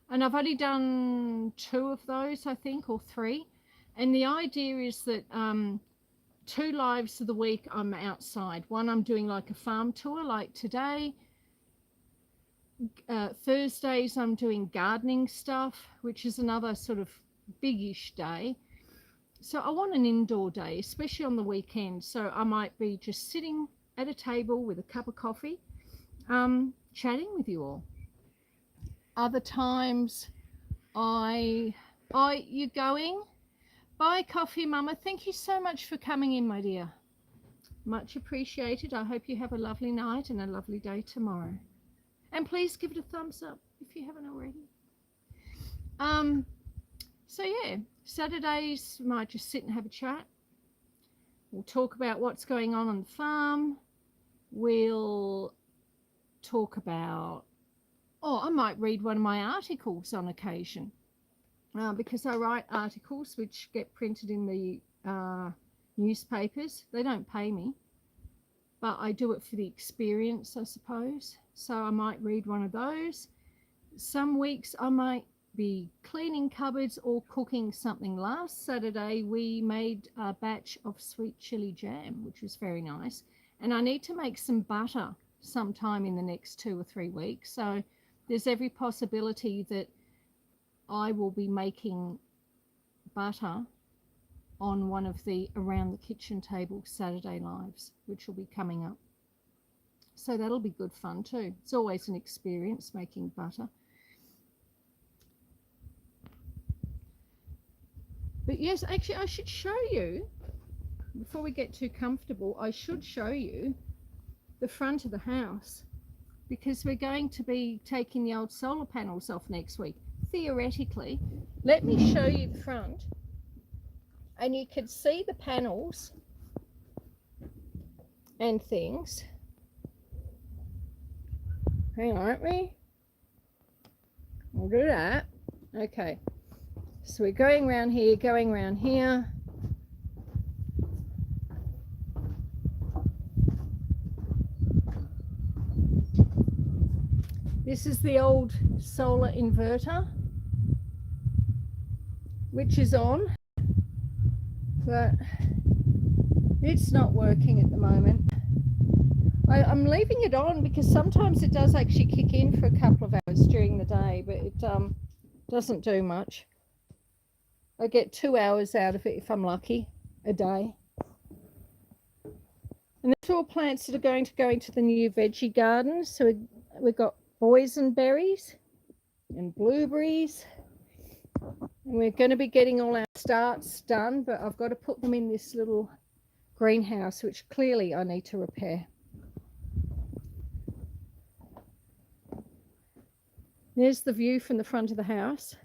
and I've only done 2 of those, I think, or 3. And the idea is that 2 lives of the week I'm outside. One I'm doing like a farm tour like today. Thursdays I'm doing gardening stuff, which is another sort of biggish day. So I want an indoor day, especially on the weekend. So I might be just sitting at a table with a cup of coffee, chatting with you all. Other times you're going? Bye, Coffee Mama. Thank you so much for coming in, my dear. Much appreciated. I hope you have a lovely night and a lovely day tomorrow. And please give it a thumbs up if you haven't already. So yeah, Saturdays might just sit and have a chat. We'll talk about what's going on the farm. We'll talk about, I might read one of my articles on occasion, because I write articles which get printed in the newspapers. They don't pay me, but I do it for the experience, I suppose. So I might read one of those. Some weeks I might be cleaning cupboards or cooking something. Last Saturday we made a batch of sweet chili jam, which was very nice. And I need to make some butter sometime in the next 2 or 3 weeks. So there's every possibility that I will be making butter on one of the Around the Kitchen Table Saturday lives, which will be coming up. So that'll be good fun too. It's always an experience making butter. But yes, actually I should show you, before we get too comfortable, I should show you the front of the house, because we're going to be taking the old solar panels off next week. Theoretically, let me show you the front, and you can see the panels and things. Hang on, aren't we? We'll do that. Okay, so we're going around here, going around here. This is the old solar inverter, which is on, but it's not working at the moment. I'm leaving it on because sometimes it does actually kick in for a couple of hours during the day, but it doesn't do much. I get 2 hours out of it if I'm lucky, a day. And these are all plants that are going to go into the new veggie garden. So we've got boysenberries and blueberries, and we're going to be getting all our starts done, but I've got to put them in this little greenhouse, which clearly I need to repair. There's the view from the front of the house.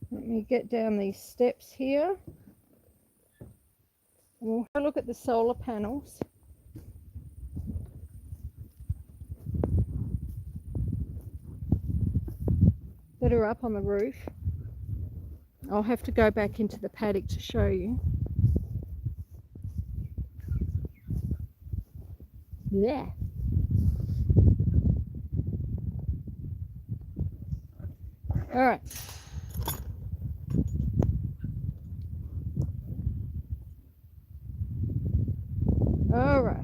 Let me get down these steps here. And we'll have a look at the solar panels. That are up on the roof. I'll have to go back into the paddock to show you. Yeah. All right. All right.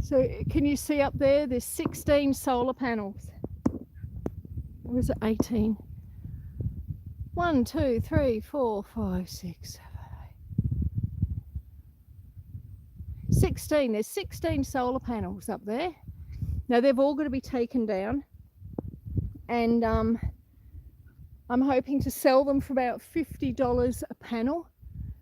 So can you see up there? There's 16 solar panels. Or is it 18? 1, 2, 3, 4, 5, 6, 7, 8. 16. There's 16 solar panels up there. Now they've all got to be taken down, and I'm hoping to sell them for about $50 a panel.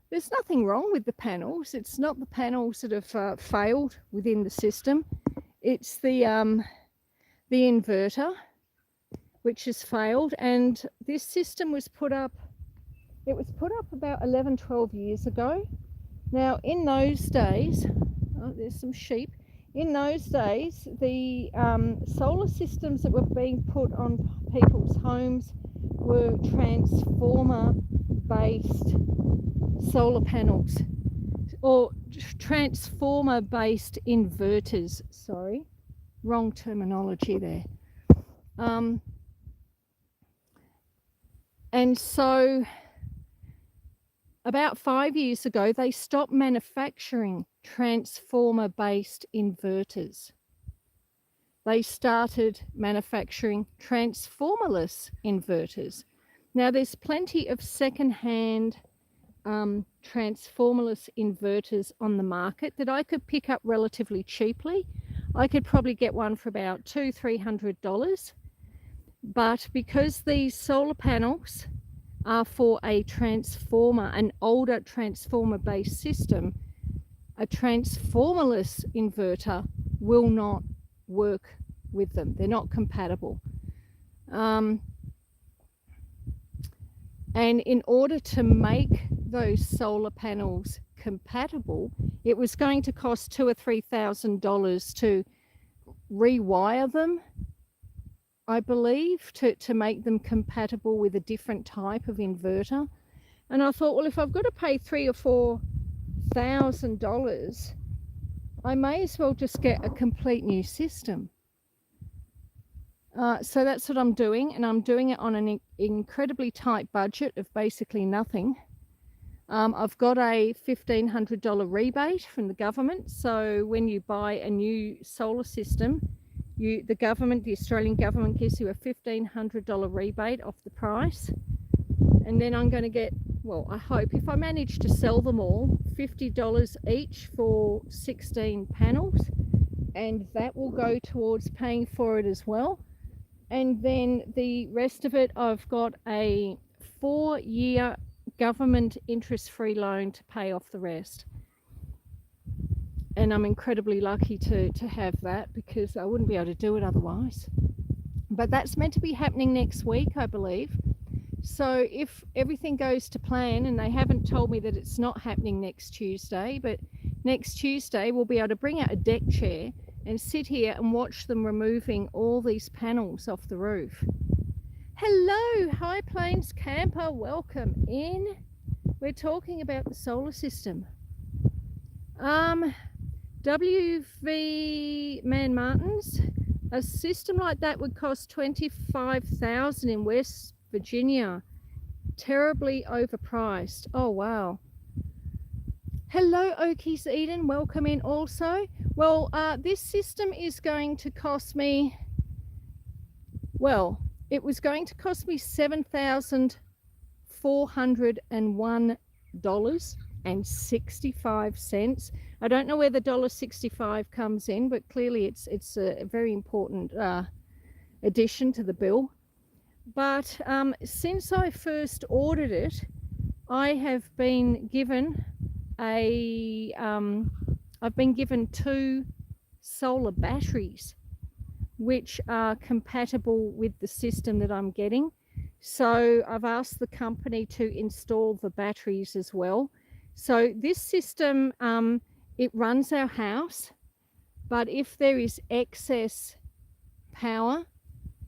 There's nothing wrong with the panels. It's not the panels that have failed within the system. It's the inverter which has failed, and this system was put up, it was put up about 11, 12 years ago. Now in those days, oh, there's some sheep. In those days, the solar systems that were being put on people's homes were transformer-based solar panels, or transformer-based inverters. Sorry, wrong terminology there. And so about 5 years ago, they stopped manufacturing transformer-based inverters. They started manufacturing transformerless inverters. Now, there's plenty of second-hand transformerless inverters on the market that I could pick up relatively cheaply. I could probably get one for about $200-300. But because these solar panels are for a transformer, an older transformer-based system, a transformerless inverter will not work with them. They're not compatible. And in order to make those solar panels compatible, it was going to cost $2,000 or $3,000 to rewire them, I believe, to make them compatible with a different type of inverter. And I thought, well, if I've got to pay $3,000 or $4,000, I may as well just get a complete new system. So that's what I'm doing, and I'm doing it on an incredibly tight budget of basically nothing. I've got a $1,500 rebate from the government, so when you buy a new solar system, the government, the Australian government, gives you a $1,500 rebate off the price. And then I'm going to get, well, I hope, if I manage to sell them all, $50 each for 16 panels. And that will go towards paying for it as well. And then the rest of it, I've got a 4-year government interest-free loan to pay off the rest. And I'm incredibly lucky to have that, because I wouldn't be able to do it otherwise. But that's meant to be happening next week, I believe. So if everything goes to plan, and they haven't told me that it's not happening next Tuesday, but next Tuesday we'll be able to bring out a deck chair and sit here and watch them removing all these panels off the roof. Hello, High Plains Camper, welcome in. We're talking about the solar system. WV Man Martins, a system like that would cost $25,000 in West Virginia. Terribly overpriced. Oh wow. Hello, Okies Eden, welcome in also. Well, this system is going to cost me, well, it was going to cost me $7,401.65. I don't know where the $1.65 comes in, but clearly it's a very important addition to the bill. But since I first ordered it, I have been given I've been given 2 solar batteries, which are compatible with the system that I'm getting. So I've asked the company to install the batteries as well. So this system, it runs our house, but if there is excess power,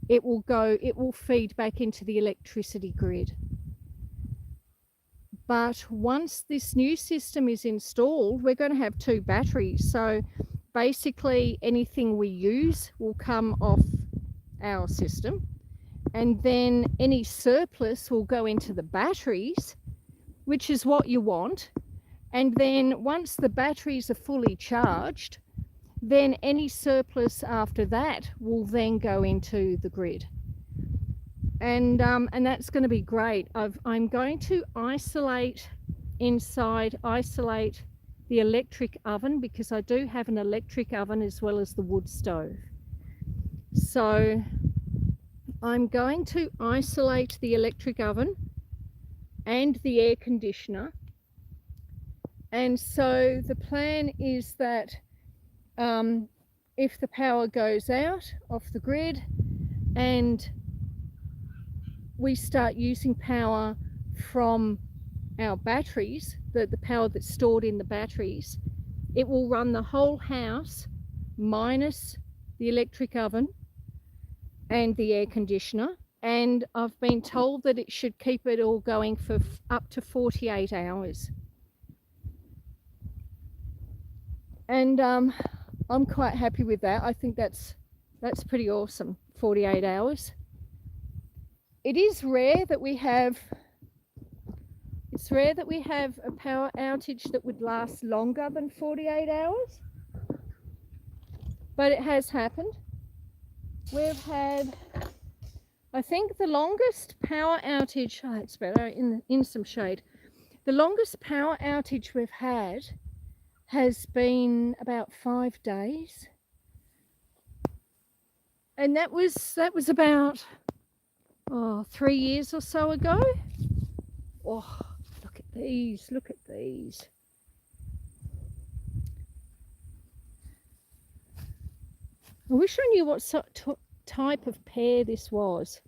it will feed back into the electricity grid. But once this new system is installed, we're going to have 2 batteries. So basically anything we use will come off our system, and then any surplus will go into the batteries, which is what you want. And then once the batteries are fully charged, then any surplus after that will then go into the grid. And that's going to be great. I'm going to isolate the electric oven, because I do have an electric oven as well as the wood stove. So I'm going to isolate the electric oven and the air conditioner. And so the plan is that if the power goes out off the grid and we start using power from our batteries, the power that's stored in the batteries, it will run the whole house minus the electric oven and the air conditioner. And I've been told that it should keep it all going for up to 48 hours. And I'm quite happy with that. I think that's pretty awesome, 48 hours. It is rare that we have a power outage that would last longer than 48 hours, but it has happened. We've had, I think the longest power outage, oh, it's better in some shade. The longest power outage we've had has been about 5 days. And that was about 3 years or so ago. Oh, look at these, look at these. I wish I knew what type of pear this was.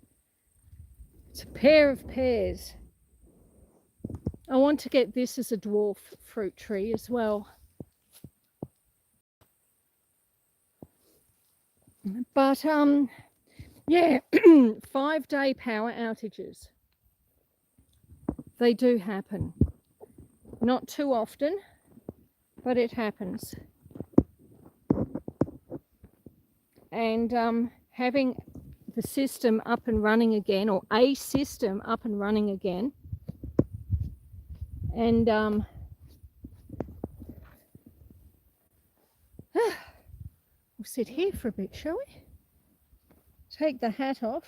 It's a pair of pears. I want to get this as a dwarf fruit tree as well. But yeah, 5-day power outages. They do happen. Not too often, but it happens. And having the system up and running again, or a system up and running again, and we'll sit here for a bit, shall we? take the hat off.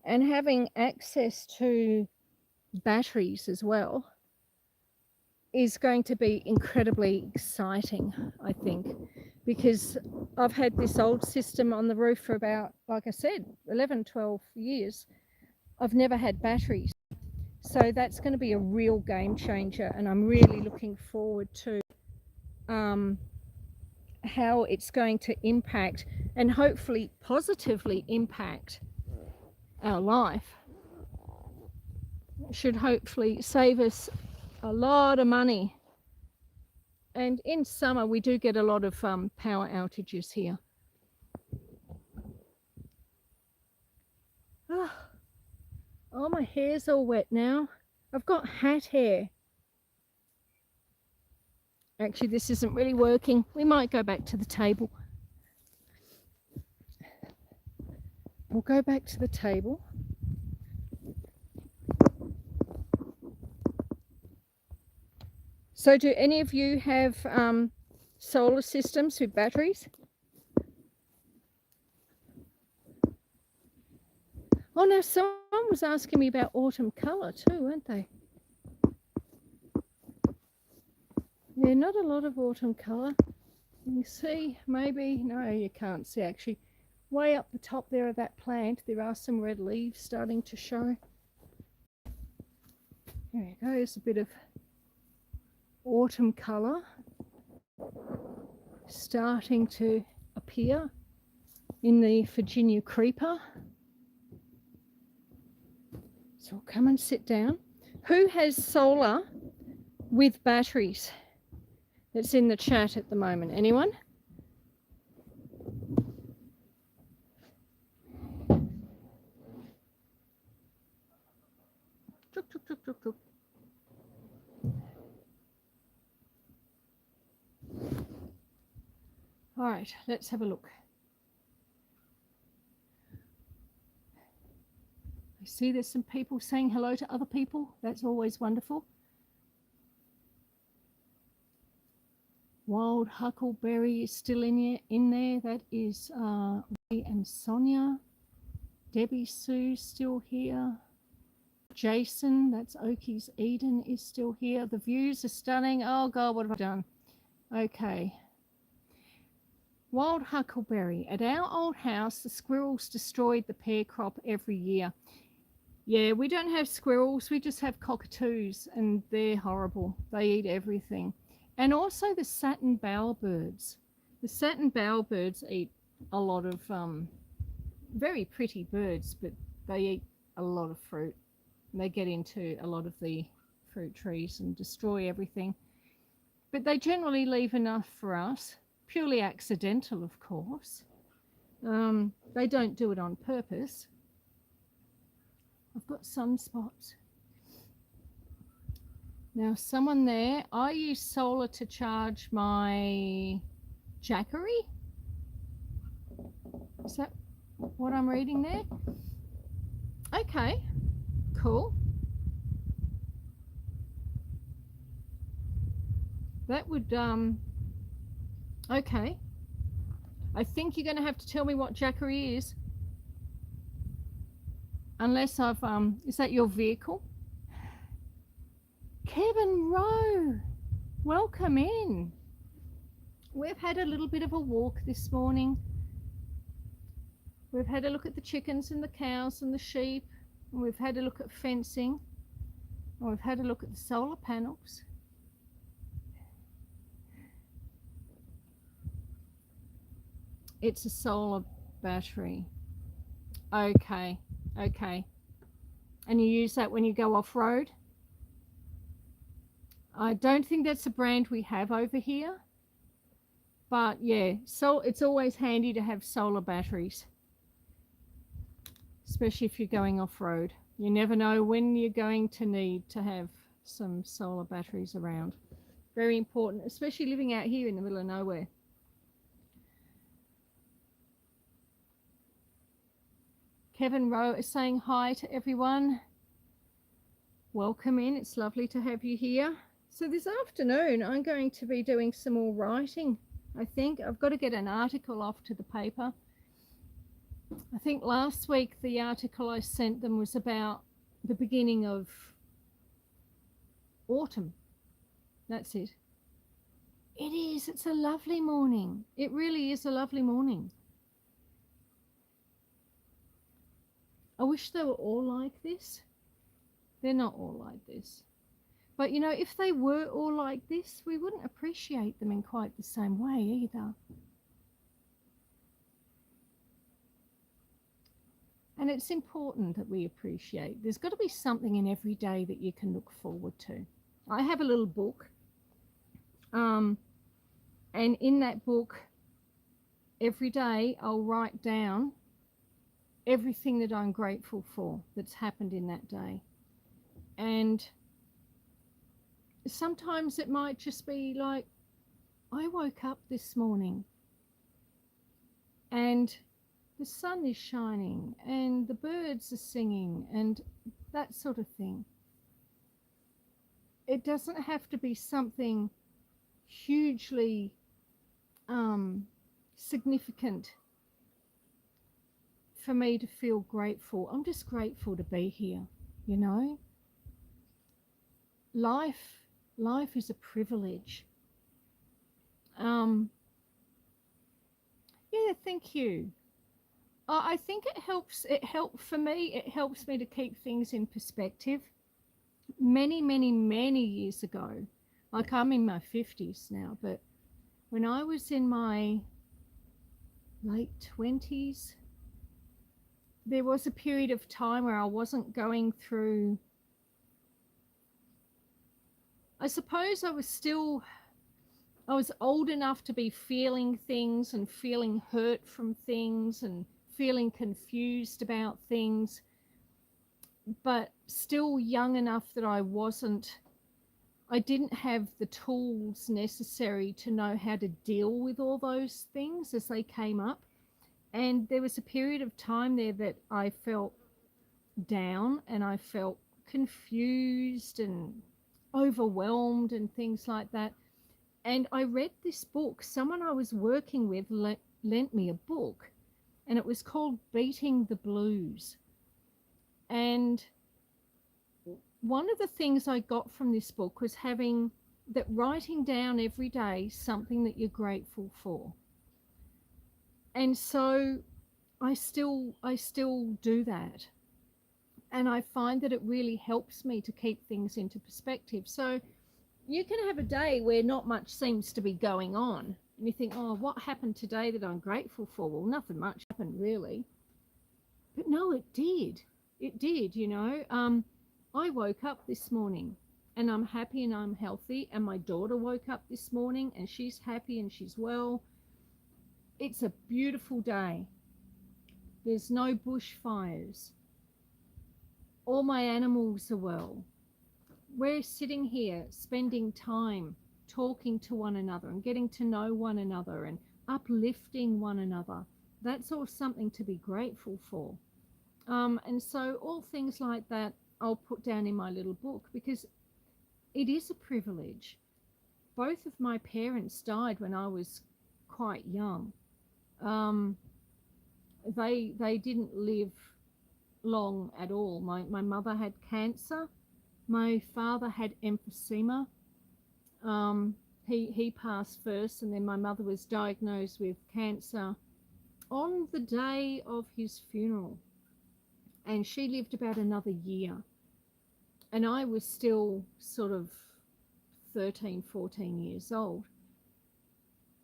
And having access to batteries as well is going to be incredibly exciting, I think, because I've had this old system on the roof for about, like I said, 11, 12 years. I've never had batteries. So that's going to be a real game changer, and I'm really looking forward to how it's going to impact and hopefully positively impact our life. It should hopefully save us a lot of money. And in summer we do get a lot of power outages here. Oh, my hair's all wet now. I've got hat hair. Actually, this isn't really working. We might go back to the table. We'll go back to the table. So do any of you have solar systems with batteries? Oh, now someone was asking me about autumn colour too, weren't they? Yeah, not a lot of autumn colour. You see, maybe, no, you can't see actually. Way up the top there of that plant, there are some red leaves starting to show. There goes a bit of autumn colour starting to appear in the Virginia creeper. So come and sit down. Who has solar with batteries? That's in the chat at the moment. Anyone? Tuk, tuk, tuk, tuk, tuk. All right, let's have a look. I see there's some people saying hello to other people. That's always wonderful. Wild Huckleberry is still in there. That is Ray and Sonia. Debbie Sue's still here. Jason, that's Okies Eden, is still here. The views are stunning. Oh God, what have I done? Okay. Wild Huckleberry. At our old house, the squirrels destroyed the pear crop every year. Yeah, we don't have squirrels. We just have cockatoos, and they're horrible. They eat everything. And also the satin bowerbirds. The satin bowerbirds eat a lot of very pretty birds, but they eat a lot of fruit. They get into a lot of the fruit trees and destroy everything. But they generally leave enough for us. Purely accidental, of course. They don't do it on purpose. I've got sunspots. Now, someone there, I use solar to charge my Jackery. Is that what I'm reading there? Okay, cool. That would, okay. I think you're going to have to tell me what Jackery is. Unless I've, is that your vehicle? Kevin Rowe, welcome in. We've had a little bit of a walk this morning. We've had a look at the chickens and the cows and the sheep. And we've had a look at fencing. And we've had a look at the solar panels. It's a solar battery. Okay, okay. And you use that when you go off-road? I don't think that's a brand we have over here. But yeah, so it's always handy to have solar batteries. Especially if you're going off-road. You never know when you're going to need to have some solar batteries around. Very important, especially living out here in the middle of nowhere. Kevin Rowe is saying hi to everyone. Welcome in. It's lovely to have you here. So this afternoon, I'm going to be doing some more writing. I think I've got to get an article off to the paper. I think last week the article I sent them was about the beginning of autumn. That's it. It is. It's a lovely morning. It really is a lovely morning. I wish they were all like this. They're not all like this. But you know, if they were all like this, we wouldn't appreciate them in quite the same way either. And it's important that we appreciate. There's got to be something in every day that you can look forward to. I have a little book, and in that book, every day I'll write down everything that I'm grateful for that's happened in that day. And sometimes it might just be like, I woke up this morning and the sun is shining and the birds are singing and that sort of thing. It doesn't have to be something hugely significant for me to feel grateful. I'm just grateful to be here, you know. Life is a privilege. Yeah, thank you. I think it helps. For me. It helps me to keep things in perspective. Many years ago, like I'm in my 50s now, but when I was in my late 20s, there was a period of time where I wasn't going through. I suppose I was old enough to be feeling things and feeling hurt from things and feeling confused about things, but still young enough that I didn't have the tools necessary to know how to deal with all those things as they came up. And there was a period of time there that I felt down and I felt confused and overwhelmed and things like that. And I read this book. Someone I was working with lent me a book, and it was called Beating the Blues. And one of the things I got from this book was writing down every day something that you're grateful for. And so I still do that. And I find that it really helps me to keep things into perspective. So you can have a day where not much seems to be going on. And you think, oh, what happened today that I'm grateful for? Well, nothing much happened really. But no, it did. It did, you know. I woke up this morning and I'm happy and I'm healthy. And my daughter woke up this morning and she's happy and she's well. It's a beautiful day. There's no bushfires. All my animals are well. We're sitting here spending time talking to one another and getting to know one another and uplifting one another. That's all something to be grateful for. And so all things like that I'll put down in my little book because it is a privilege. Both of my parents died when I was quite young. They didn't live long at all. My mother had cancer. My father had emphysema. He passed first, and then my mother was diagnosed with cancer on the day of his funeral. And she lived about another year. And I was still sort of 13, 14 years old.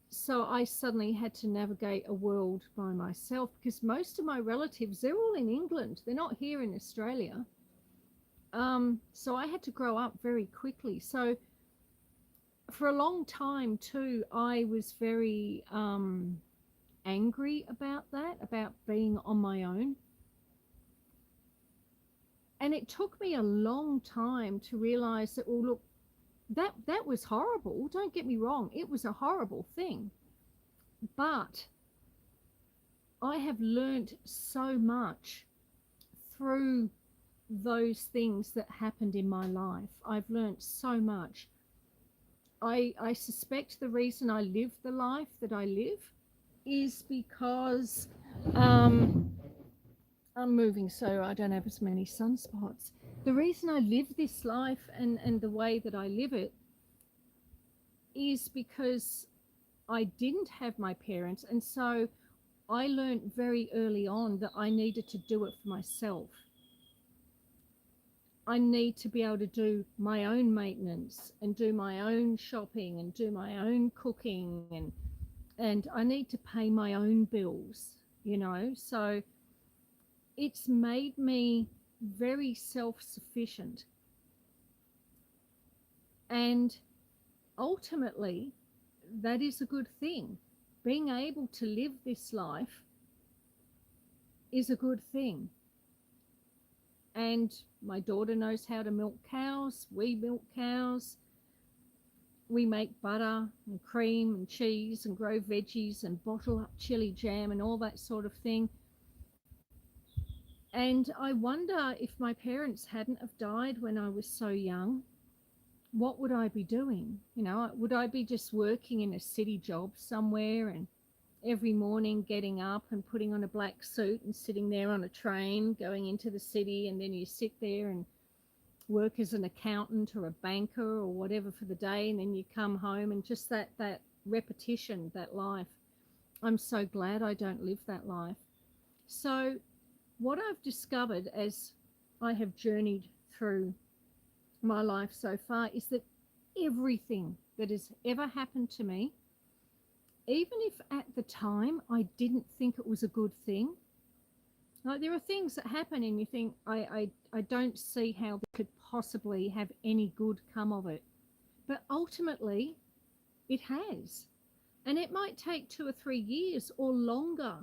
So I suddenly had to navigate a world by myself because most of my relatives, they're all in England. They're not here in Australia. So I had to grow up very quickly. So for a long time too, I was very angry about that, about being on my own. And it took me a long time to realize that, well, look, that was horrible. Don't get me wrong. It was a horrible thing. But I have learned so much through those things that happened in my life. I've learned so much. I suspect the reason I live the life that I live is because I'm moving so I don't have as many sunspots. The reason I live this life and the way that I live it is because I didn't have my parents. And so I learned very early on that I needed to do it for myself. I need to be able to do my own maintenance and do my own shopping and do my own cooking, and I need to pay my own bills, you know. So it's made me very self-sufficient. And ultimately, that is a good thing. Being able to live this life is a good thing. And my daughter knows how to milk cows. We milk cows. We make butter and cream and cheese and grow veggies and bottle up chili jam and all that sort of thing. And I wonder, if my parents hadn't have died when I was so young, what would I be doing? You know, would I be just working in a city job somewhere and every morning getting up and putting on a black suit and sitting there on a train going into the city, and then you sit there and work as an accountant or a banker or whatever for the day, and then you come home, and just that repetition, that life. I'm so glad I don't live that life. So what I've discovered as I have journeyed through my life so far is that everything that has ever happened to me, even if at the time I didn't think it was a good thing, like there are things that happen and you think, I don't see how they could possibly have any good come of it. But ultimately, it has. And it might take 2 or 3 years or longer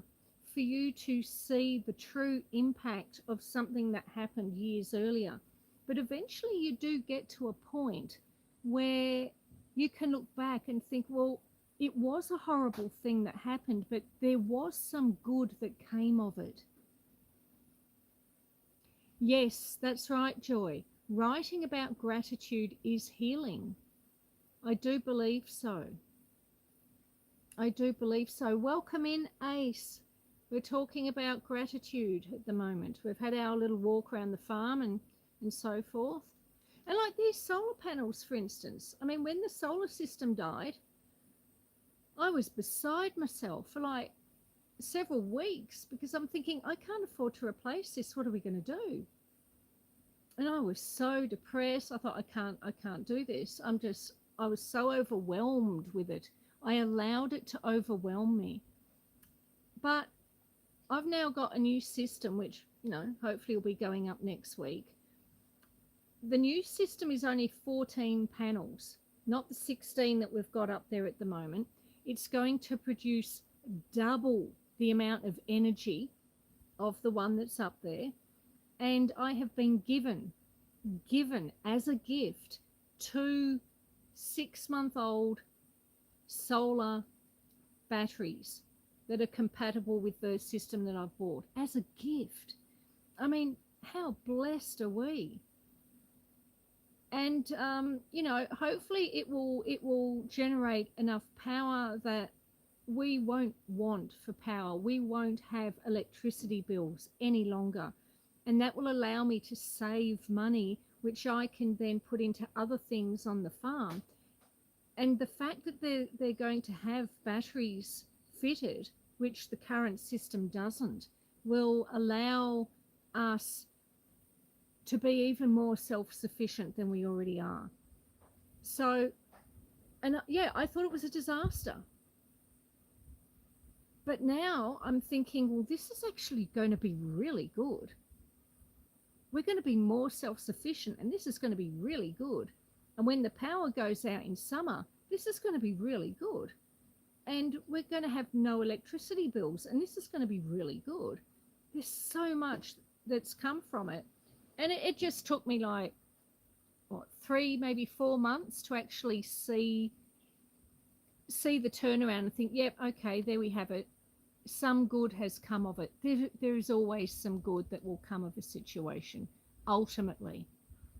for you to see the true impact of something that happened years earlier. But eventually you do get to a point where you can look back and think, well, it was a horrible thing that happened, but there was some good that came of it. Yes, that's right, Joy. Writing about gratitude is healing. I do believe so. I do believe so. Welcome in, Ace. We're talking about gratitude at the moment. We've had our little walk around the farm and so forth. And like these solar panels, for instance. I mean, when the solar system died, I was beside myself for like several weeks because I'm thinking, I can't afford to replace this. What are we going to do? And I was so depressed. I thought, I can't do this. I was so overwhelmed with it. I allowed it to overwhelm me. But I've now got a new system, which, you know, hopefully will be going up next week. The new system is only 14 panels, not the 16 that we've got up there at the moment. It's going to produce double the amount of energy of the one that's up there. And I have been given as a gift 2 6-month-old solar batteries that are compatible with the system that I've bought as a gift. I mean, how blessed are we? And you know, hopefully it will generate enough power that we won't want for power. We won't have electricity bills any longer. And that will allow me to save money, which I can then put into other things on the farm. And the fact that they're going to have batteries fitted, which the current system doesn't, will allow us to be even more self-sufficient than we already are. So, and yeah, I thought it was a disaster. But now I'm thinking, well, this is actually going to be really good. We're going to be more self-sufficient, and this is going to be really good. And when the power goes out in summer, this is going to be really good. And we're going to have no electricity bills, and this is going to be really good. There's so much that's come from it. And it just took me like, 3, maybe 4 months to actually see the turnaround and think, yep, okay, there we have it. Some good has come of it. There is always some good that will come of a situation, ultimately.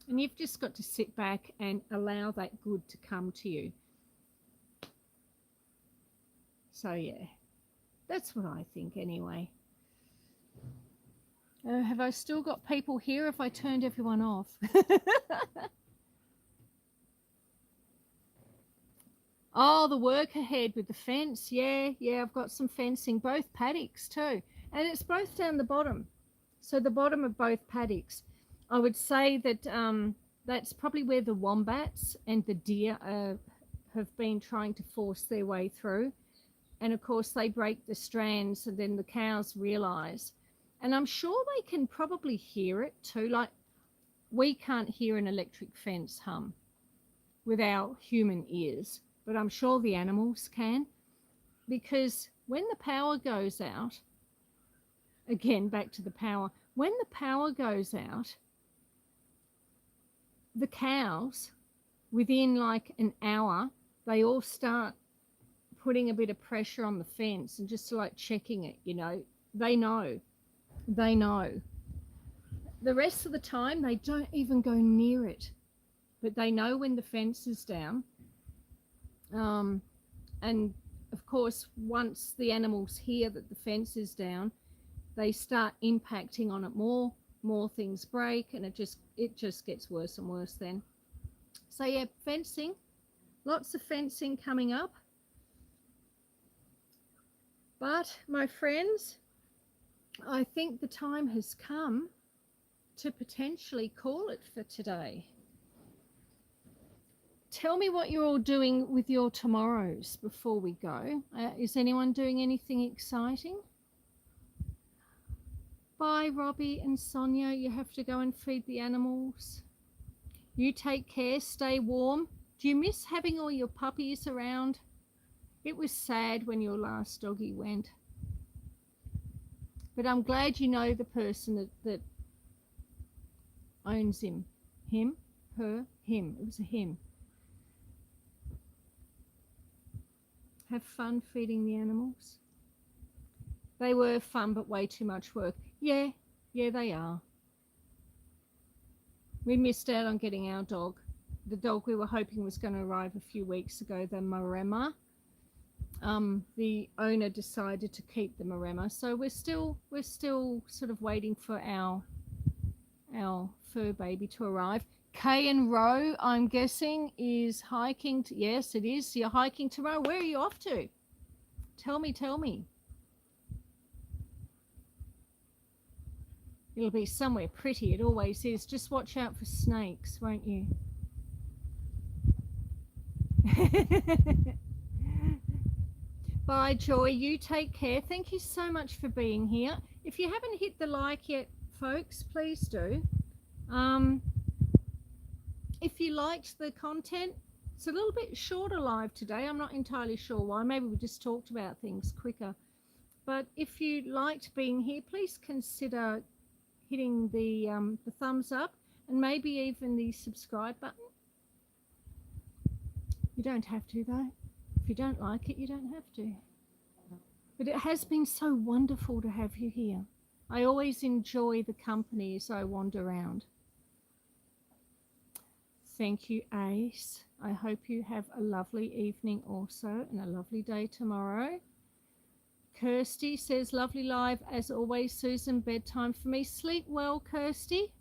And you've just got to sit back and allow that good to come to you. So, yeah, that's what I think anyway. Have I still got people here if I turned everyone off? Oh, the work ahead with the fence. Yeah, I've got some fencing, both paddocks too. And it's both down the bottom. So the bottom of both paddocks. I would say that that's probably where the wombats and the deer have been trying to force their way through. And of course, they break the strands, and then the cows realize. And I'm sure they can probably hear it too. Like, we can't hear an electric fence hum with our human ears, but I'm sure the animals can, because when the power goes out, again, back to the power, when the power goes out, the cows, within like an hour, they all start putting a bit of pressure on the fence and just like checking it, you know. They know. The rest of the time, they don't even go near it, but they know when the fence is down. And of course, once the animals hear that the fence is down, they start impacting on it more things break, and it just gets worse and worse then. So yeah, fencing, lots of fencing coming up. But my friends, I think the time has come to potentially call it for today. Tell me what you're all doing with your tomorrows before we go. Is anyone doing anything exciting? Bye, Robbie and Sonia. You have to go and feed the animals. You take care. Stay warm. Do you miss having all your puppies around? It was sad when your last doggy went. But I'm glad you know the person that owns him. Him, her, him. It was a him. Have fun feeding the animals. They were fun, but way too much work. Yeah, they are. We missed out on getting our dog. The dog we were hoping was going to arrive a few weeks ago, the Maremma. The owner decided to keep the Maremma, so we're still sort of waiting for our fur baby to arrive. Kay and Ro, I'm guessing, is hiking. Yes, it is. You're hiking tomorrow. Where are you off to? Tell me. It'll be somewhere pretty. It always is. Just watch out for snakes, won't you? Bye, Joy. You take care. Thank you so much for being here. If you haven't hit the like yet, folks, please do. If you liked the content, it's a little bit shorter live today. I'm not entirely sure why. Maybe we just talked about things quicker. But if you liked being here, please consider hitting the thumbs up and maybe even the subscribe button. You don't have to, though. If you don't like it, you don't have to. But it has been so wonderful to have you here. I always enjoy the company as I wander around. Thank you, Ace. I hope you have a lovely evening also, and a lovely day tomorrow. Kirsty says, lovely live as always, Susan. Bedtime for me. Sleep well, Kirsty.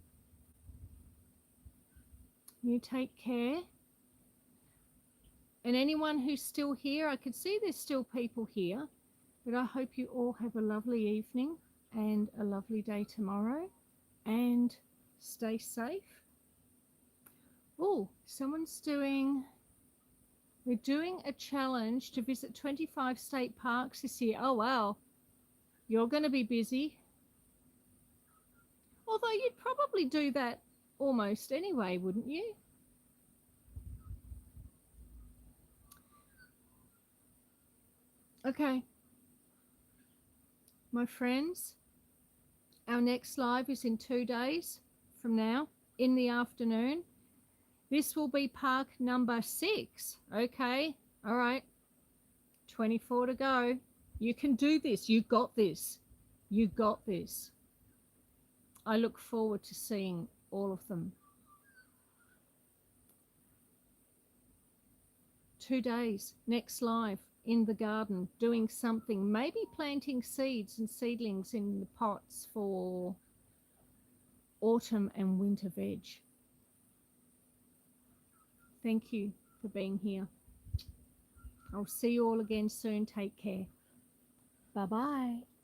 You take care. And anyone who's still here, I could see there's still people here, but I hope you all have a lovely evening and a lovely day tomorrow, and stay safe. Oh, we're doing a challenge to visit 25 state parks this year. Oh, wow. You're going to be busy. Although you'd probably do that almost anyway, wouldn't you? Okay. My friends, our next live is in 2 days from now in the afternoon. This will be park number 6. Okay. All right. 24 to go. You can do this. You got this. You got this. I look forward to seeing all of them. 2 days. Next live in the garden, doing something, maybe planting seeds and seedlings in the pots for autumn and winter veg. Thank you for being here. I'll see you all again soon. Take care. Bye bye.